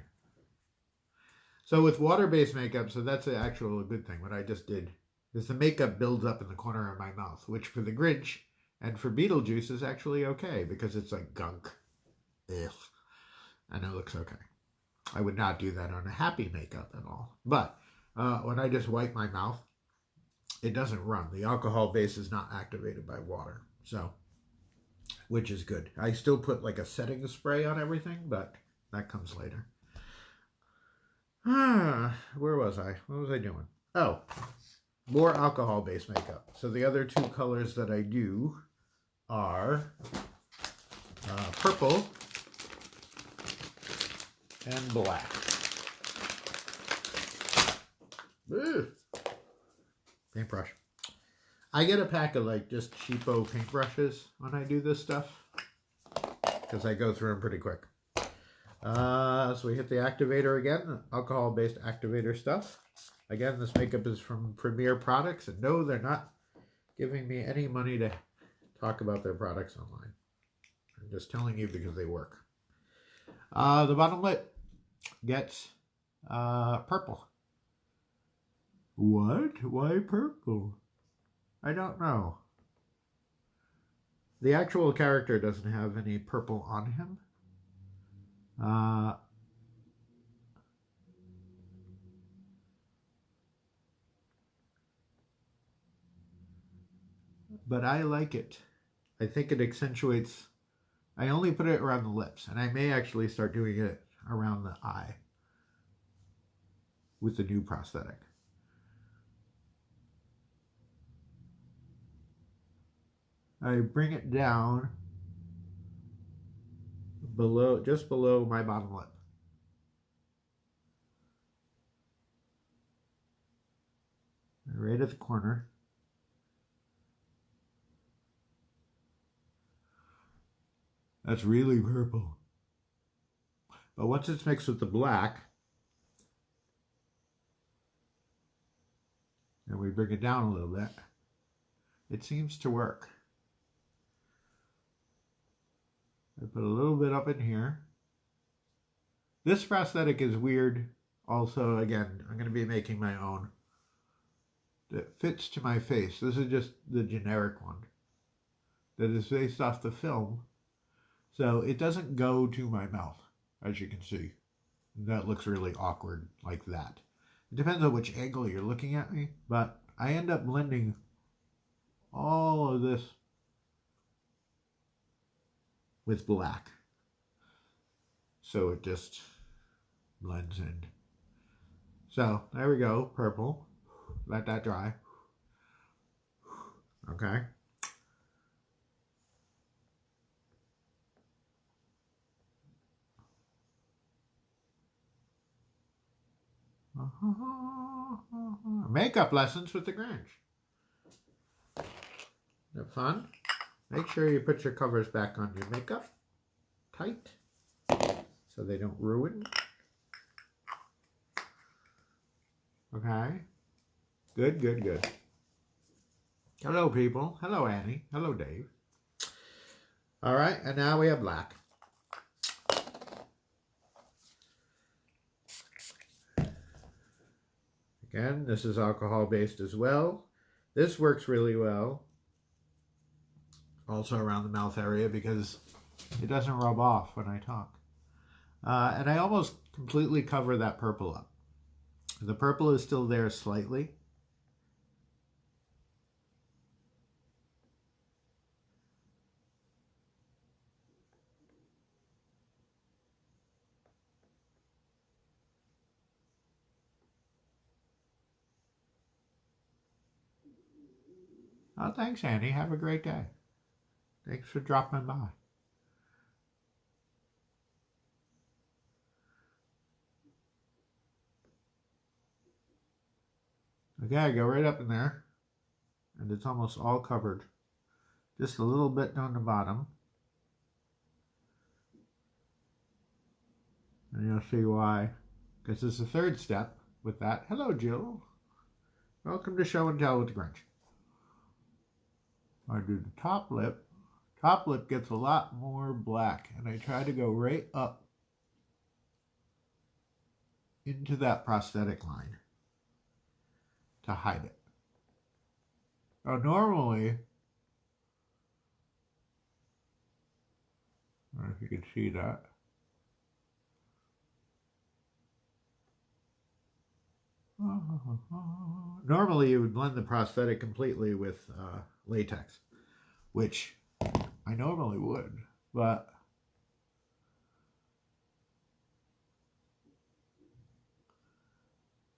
So with water-based makeup, so that's the actual good thing. What I just did is the makeup builds up in the corner of my mouth, which for the Grinch and for Beetlejuice is actually okay because it's like gunk. Ugh. And it looks okay. I would not do that on a happy makeup at all. But when I just wipe my mouth, it doesn't run. The alcohol base is not activated by water. So, which is good. I still put like a setting spray on everything, but that comes later. Where was I? What was I doing? Oh, more alcohol-based makeup. So the other two colors that I do are purple and black. Ooh. Paintbrush. I get a pack of like just cheapo paintbrushes when I do this stuff because I go through them pretty quick. So we hit the activator again, alcohol-based activator stuff. Again, this makeup is from Premier Products, and no, they're not giving me any money to talk about their products online. I'm just telling you because they work. The bottom lip gets purple. What? Why purple? I don't know. The actual character doesn't have any purple on him. But I like it. I think it accentuates. I only put it around the lips, and I may actually start doing it around the eye with the new prosthetic. I bring it down below, just below my bottom lip. Right at the corner. That's really purple. But once it's mixed with the black, and we bring it down a little bit, it seems to work. I put a little bit up in here. This prosthetic is weird. Also, again, I'm going to be making my own that fits to my face. This is just the generic one that is based off the film. So it doesn't go to my mouth, as you can see. That looks really awkward like that. It depends on which angle you're looking at me, but I end up blending all of this with black. So it just blends in. So there we go, purple. Let that dry. Okay. Makeup lessons with the Grinch. Isn't that fun? Make sure you put your covers back on your makeup tight so they don't ruin. Okay. Good, good, good. Hello, people. Hello, Annie. Hello, Dave. All right, and now we have black. Again, this is alcohol-based as well. This works really well. Also around the mouth area because it doesn't rub off when I talk. And I almost completely cover that purple up. The purple is still there slightly. Oh, thanks, Annie. Have a great day. Thanks for dropping by. Okay, I go right up in there, and it's almost all covered. Just a little bit down the bottom. And you'll see why. Because it's the third step with that. Hello, Jill. Welcome to Show and Tell with the Grinch. I do the top lip. Top lip gets a lot more black, and I try to go right up into that prosthetic line to hide it. Now, normally, I don't know if you can see that. Normally, you would blend the prosthetic completely with latex, which I normally would, but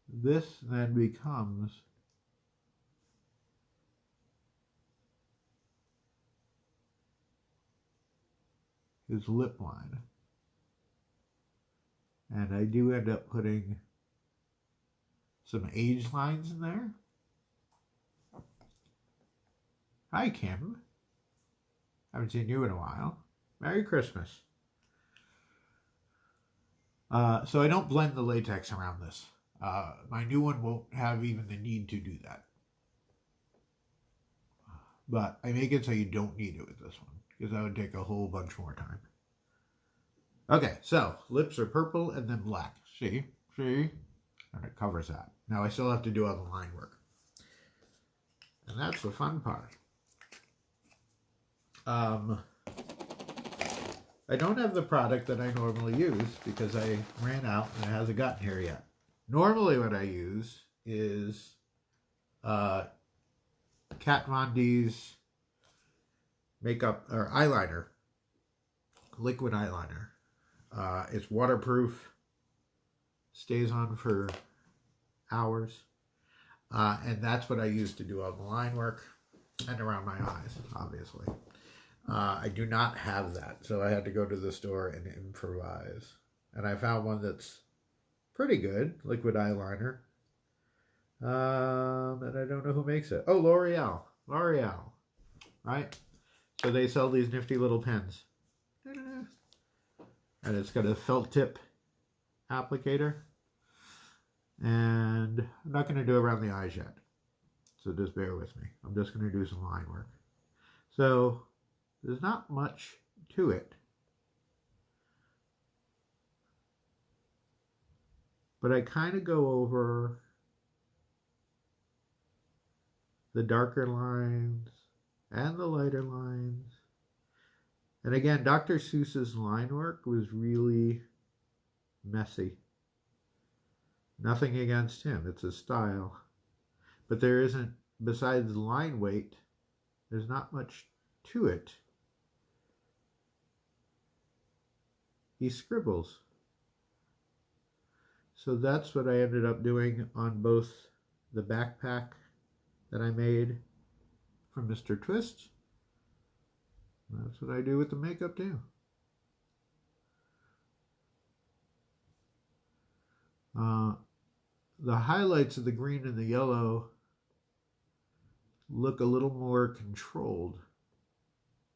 this then becomes his lip line. And I do end up putting some age lines in there. Hi, Kim. Haven't seen you in a while. Merry Christmas. So I don't blend the latex around this. My new one won't have even the need to do that. But I make it so you don't need it with this one, because that would take a whole bunch more time. Okay, so lips are purple and then black. See? See? And it covers that. Now I still have to do all the line work. And that's the fun part. I don't have the product that I normally use because I ran out and it hasn't gotten here yet. Normally what I use is Kat Von D's makeup or eyeliner, liquid eyeliner. It's waterproof, stays on for hours, and that's what I use to do all the line work and around my eyes, obviously. I do not have that, so I had to go to the store and improvise. And I found one that's pretty good, liquid eyeliner. And I don't know who makes it. Oh, L'Oreal. L'Oreal, right? So they sell these nifty little pens. And it's got a felt tip applicator. And I'm not going to do around the eyes yet. So just bear with me. I'm just going to do some line work. So there's not much to it. But I kind of go over the darker lines and the lighter lines. And again, Dr. Seuss's line work was really messy. Nothing against him, it's his style. But there isn't, besides line weight, there's not much to it. He scribbles. So that's what I ended up doing on both the backpack that I made from Mr. Twist. That's what I do with the makeup too. The highlights of the green and the yellow look a little more controlled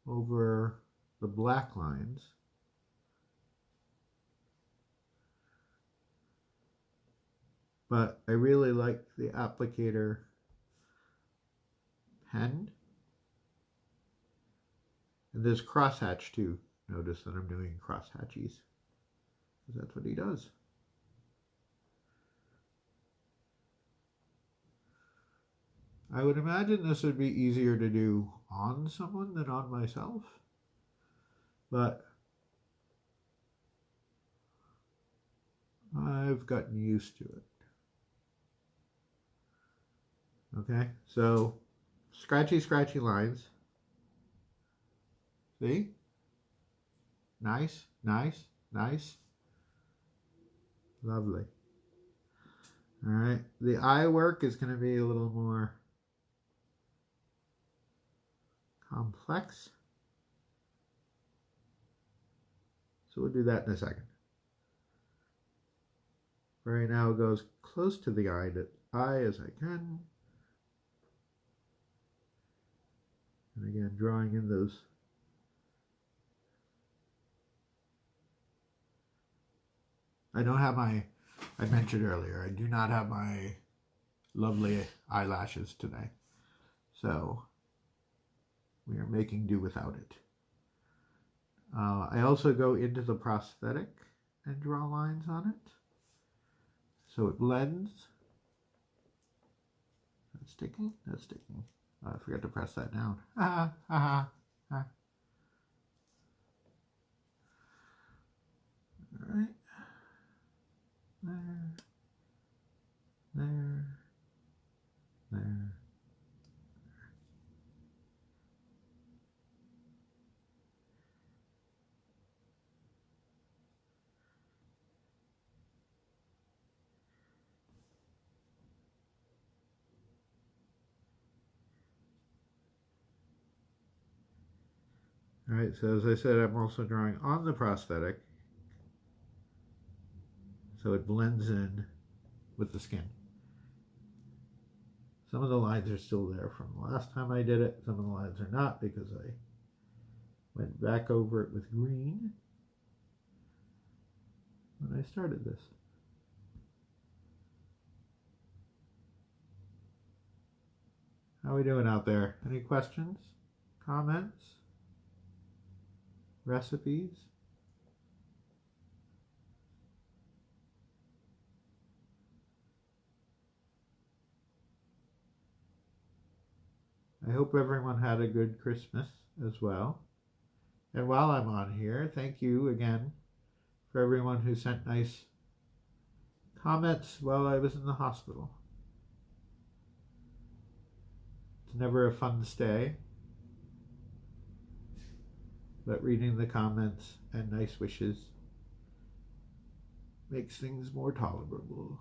over the black lines. But I really like the applicator pen. And there's crosshatch too. Notice that I'm doing crosshatchies, because that's what he does. I would imagine this would be easier to do on someone than on myself, but I've gotten used to it. Okay, so scratchy, scratchy lines. See? Nice, nice, nice. Lovely. All right, the eye work is going to be a little more complex. So we'll do that in a second. Right now it goes close to the eye as I can. And again, drawing in those I don't have my, I mentioned earlier, I do not have my lovely eyelashes today. So we are making do without it. I also go into the prosthetic and draw lines on it. So it blends. That's sticking, that's sticking. I forgot to press that down. Ha ha ha ha. All right. There, there, there. All right, so as I said, I'm also drawing on the prosthetic, so it blends in with the skin. Some of the lines are still there from the last time I did it. Some of the lines are not because I went back over it with green when I started this. How are we doing out there? Any questions? Comments? Recipes? I hope everyone had a good Christmas as well. And while I'm on here, thank you again for everyone who sent nice comments while I was in the hospital. It's never a fun stay, but reading the comments and nice wishes makes things more tolerable.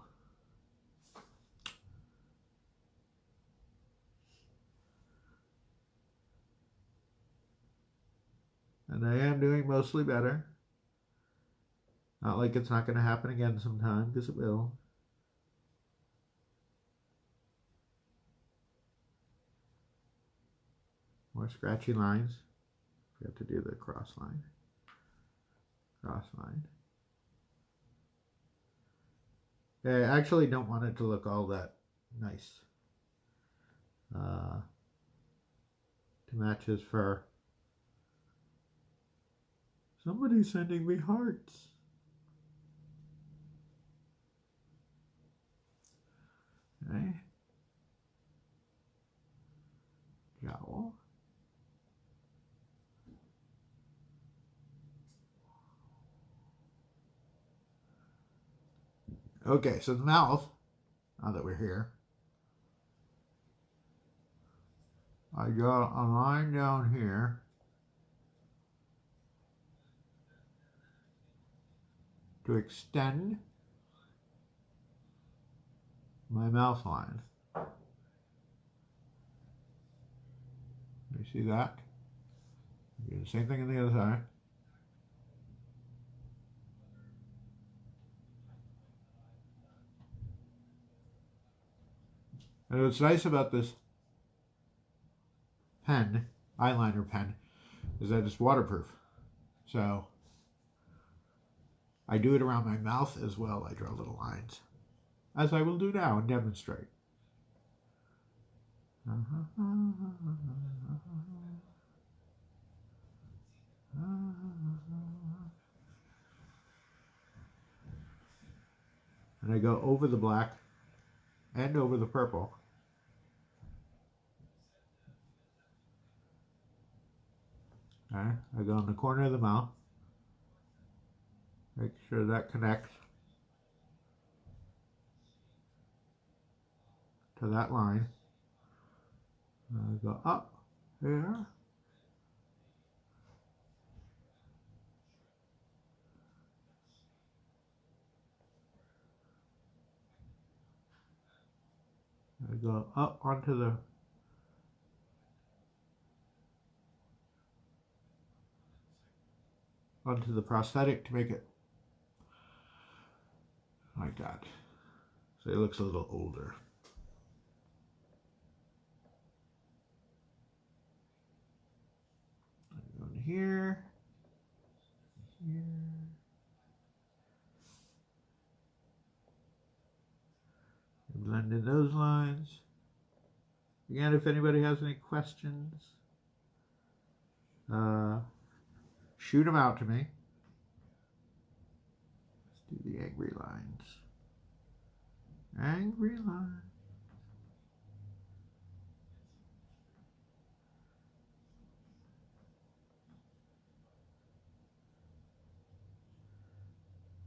And I am doing mostly better. Not like it's not going to happen again sometime, because it will. More scratchy lines. We have to do the cross line. Cross line. I actually don't want it to look all that nice. To match his fur. Somebody's sending me hearts. Okay. Jowl. Okay, so the mouth, now that we're here, I got a line down here to extend my mouth line. You see that? Do the same thing on the other side. And what's nice about this pen, eyeliner pen, is that it's waterproof. So I do it around my mouth as well. I draw little lines, as I will do now and demonstrate. And I go over the black and over the purple. Okay, I go in the corner of the mouth. Make sure that connects to that line. And I go up here. I go up onto the prosthetic to make it like that, so it looks a little older. I go in here, here. Blend in those lines. Again, if anybody has any questions, shoot them out to me. Let's do the angry lines. Angry lines.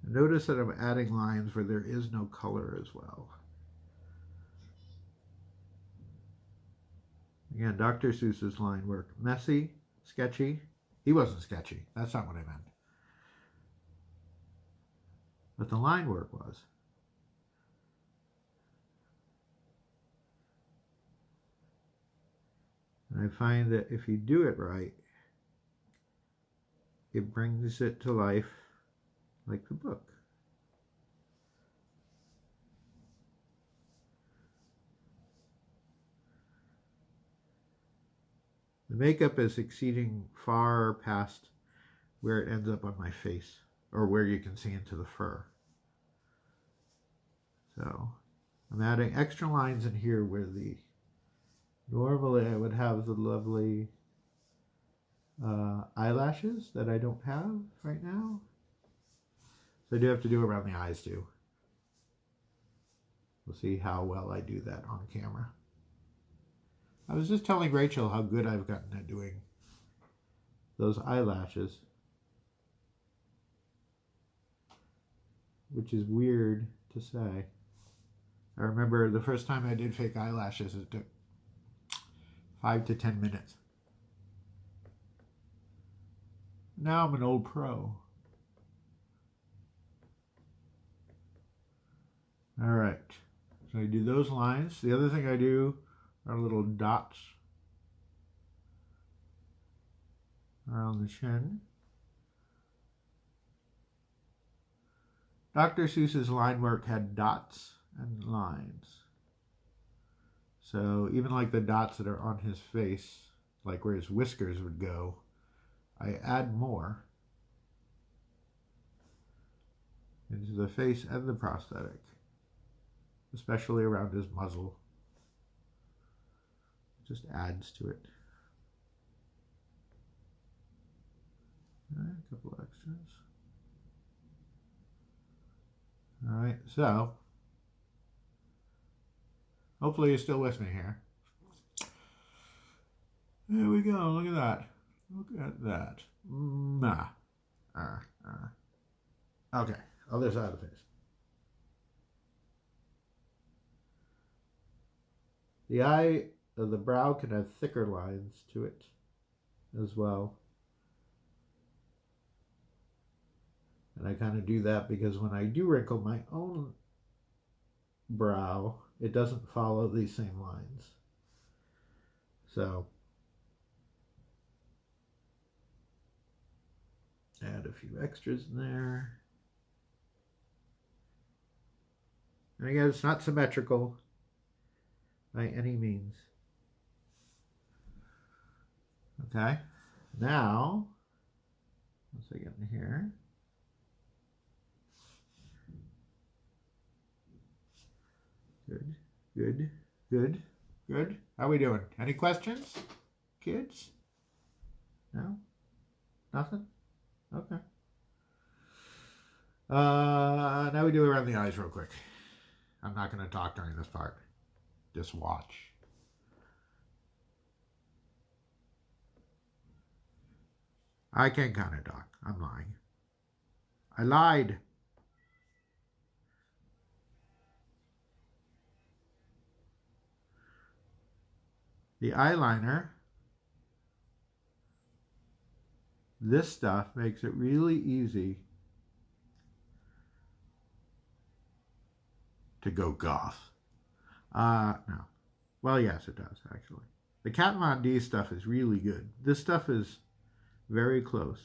Notice that I'm adding lines where there is no color as well. Again, Dr. Seuss's line work. Messy, sketchy. He wasn't sketchy. That's not what I meant. But the line work was. And I find that if you do it right, it brings it to life like the book. The makeup is exceeding far past where it ends up on my face, or where you can see into the fur. So I'm adding extra lines in here where the Normally I would have the lovely eyelashes that I don't have right now. So I do have to do around the eyes too. We'll see how well I do that on camera. I was just telling Rachel how good I've gotten at doing those eyelashes, which is weird to say. I remember the first time I did fake eyelashes, it took 5 to 10 minutes. Now I'm an old pro. All right, so I do those lines. The other thing I do are little dots around the chin. Dr. Seuss's line work had dots and lines. So even like the dots that are on his face, like where his whiskers would go, I add more into the face and the prosthetic, especially around his muzzle. Just adds to it. All right, a couple extras. All right, so hopefully you're still with me here. There we go. Look at that. Look at that. Okay, other side of the face. The eye of the brow can have thicker lines to it as well. And I kind of do that because when I do wrinkle my own brow, it doesn't follow these same lines. So add a few extras in there. And again, it's not symmetrical by any means. Okay, now, once I get in here, good, good, good, good. How are we doing? Any questions, kids? No? Nothing? Okay. Now we do around the eyes real quick. I'm not going to talk during this part. Just watch. I can kind of talk. I'm lying. I lied. The eyeliner, this stuff makes it really easy to go goth. No. Well, yes, it does, actually. The Kat Von D stuff is really good. This stuff is very close.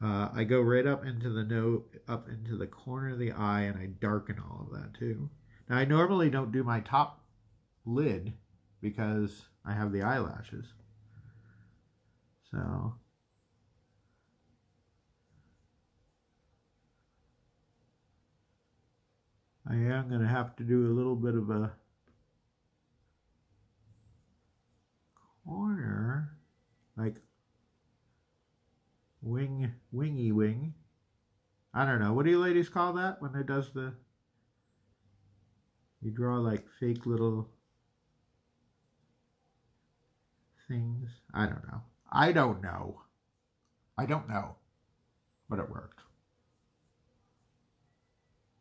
I go right up into the nose, up into the corner of the eye, and I darken all of that too. Now, I normally don't do my top lid because I have the eyelashes. So I am going to have to do a little bit of a corner, like wingy wing. I don't know. What do you ladies call that when it does the, you draw like fake little things? I don't know. I don't know. I don't know. But it worked.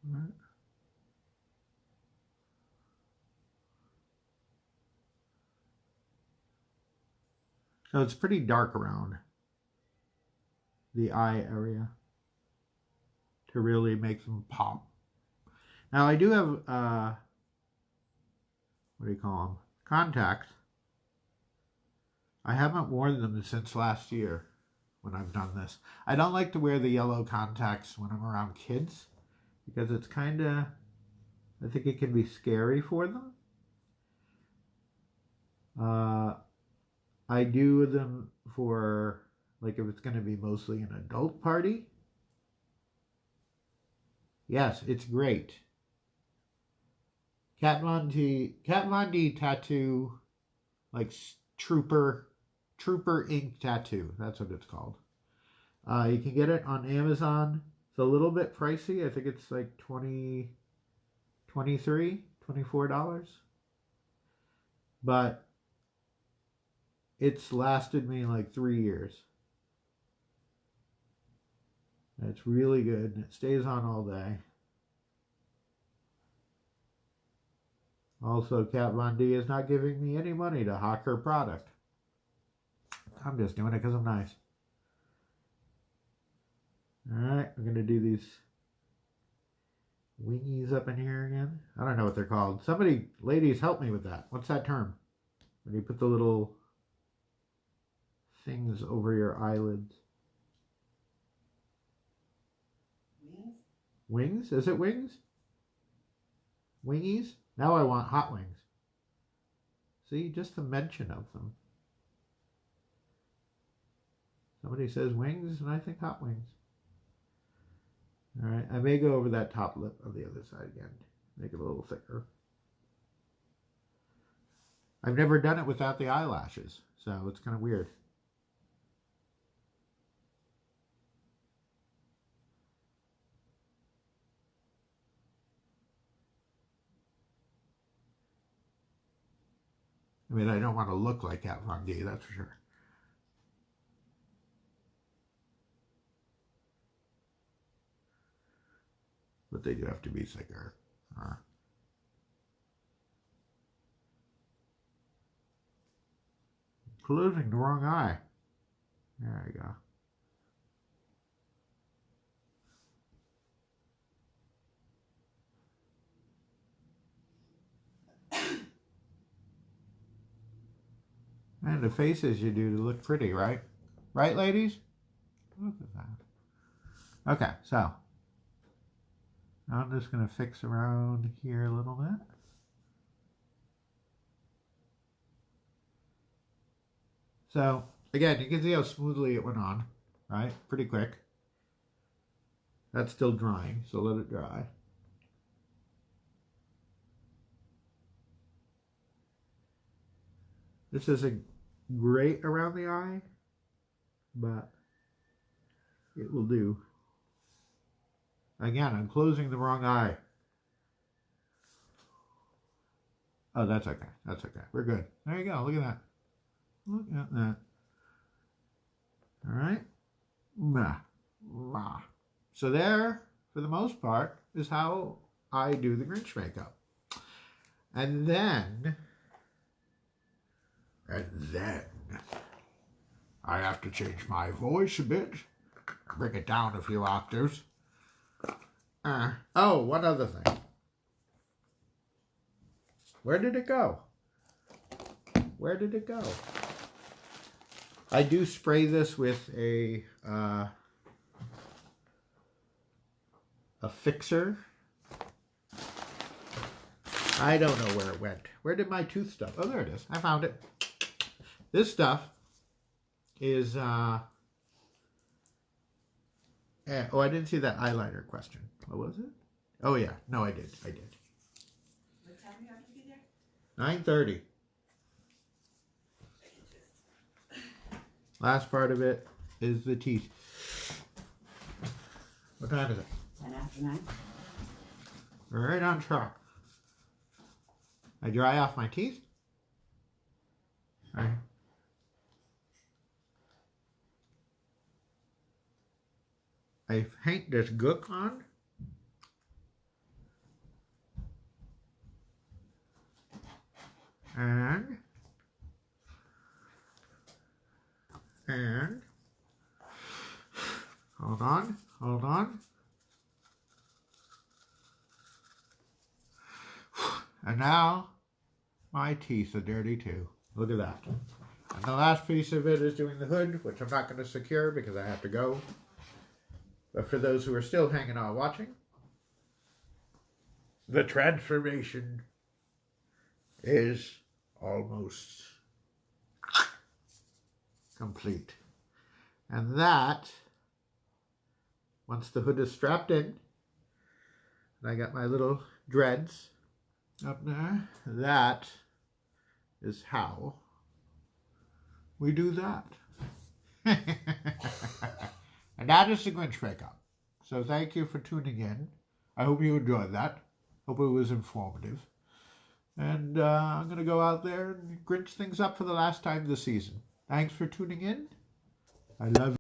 All right. So it's pretty dark around the eye area to really make them pop. Now I do have, what do you call them? Contacts. I haven't worn them since last year when I've done this. I don't like to wear the yellow contacts when I'm around kids because it's kind of, I think it can be scary for them. I do them for, like, if it's going to be mostly an adult party. Yes, it's great. Kat Von D tattoo, like Trooper ink tattoo. That's what it's called. You can get it on Amazon. It's a little bit pricey. I think it's like $24. But it's lasted me like 3 years. And it's really good. And it stays on all day. Also, Kat Von D is not giving me any money to hawk her product. I'm just doing it because I'm nice. Alright, I'm going to do these wingies up in here again. I don't know what they're called. Somebody, ladies, help me with that. What's that term? When you put the little things over your eyelids. Wings? Wings? Is it wings? Wingies? Now I want hot wings. See, just the mention of them. Somebody says wings, and I think hot wings. All right, I may go over that top lip on the other side again. Make it a little thicker. I've never done it without the eyelashes, so it's kind of weird. I mean, I don't want to look like Kat Von D, that's for sure. But they do have to be thicker. Closing the wrong eye. There we go. And the faces you do to look pretty, right? Right, ladies? Look at that. Okay, so now I'm just going to fix around here a little bit. So, again, you can see how smoothly it went on, right? Pretty quick. That's still drying, so let it dry. This isn't great around the eye, but it will do. Again, I'm closing the wrong eye. Oh, that's okay. That's okay. We're good. There you go. Look at that. Look at that. All right. So there, for the most part, is how I do the Grinch makeup. And then I have to change my voice a bit. Bring it down a few octaves. Oh, one other thing. Where did it go? Where did it go? I do spray this with a fixer. I don't know where it went. Where did my tooth stuff? Oh, there it is. I found it. This stuff is oh, I didn't see that eyeliner question. What was it? Oh yeah, no, I did. What time do you have to be there? 9:30. Last part of it is the teeth. What time is it? 10 after 9. We're right on track. I dry off my teeth. I paint this gook on. And hold on. And now my teeth are dirty too. Look at that. And the last piece of it is doing the hood, which I'm not going to secure because I have to go. But for those who are still hanging on watching, the transformation is almost complete. And that, once the hood is strapped in, and I got my little dreads, up there. That is how we do that. And that is the Grinch Wake Up. So thank you for tuning in. I hope you enjoyed that. Hope it was informative. And I'm going to go out there and Grinch things up for the last time this season. Thanks for tuning in. I love you.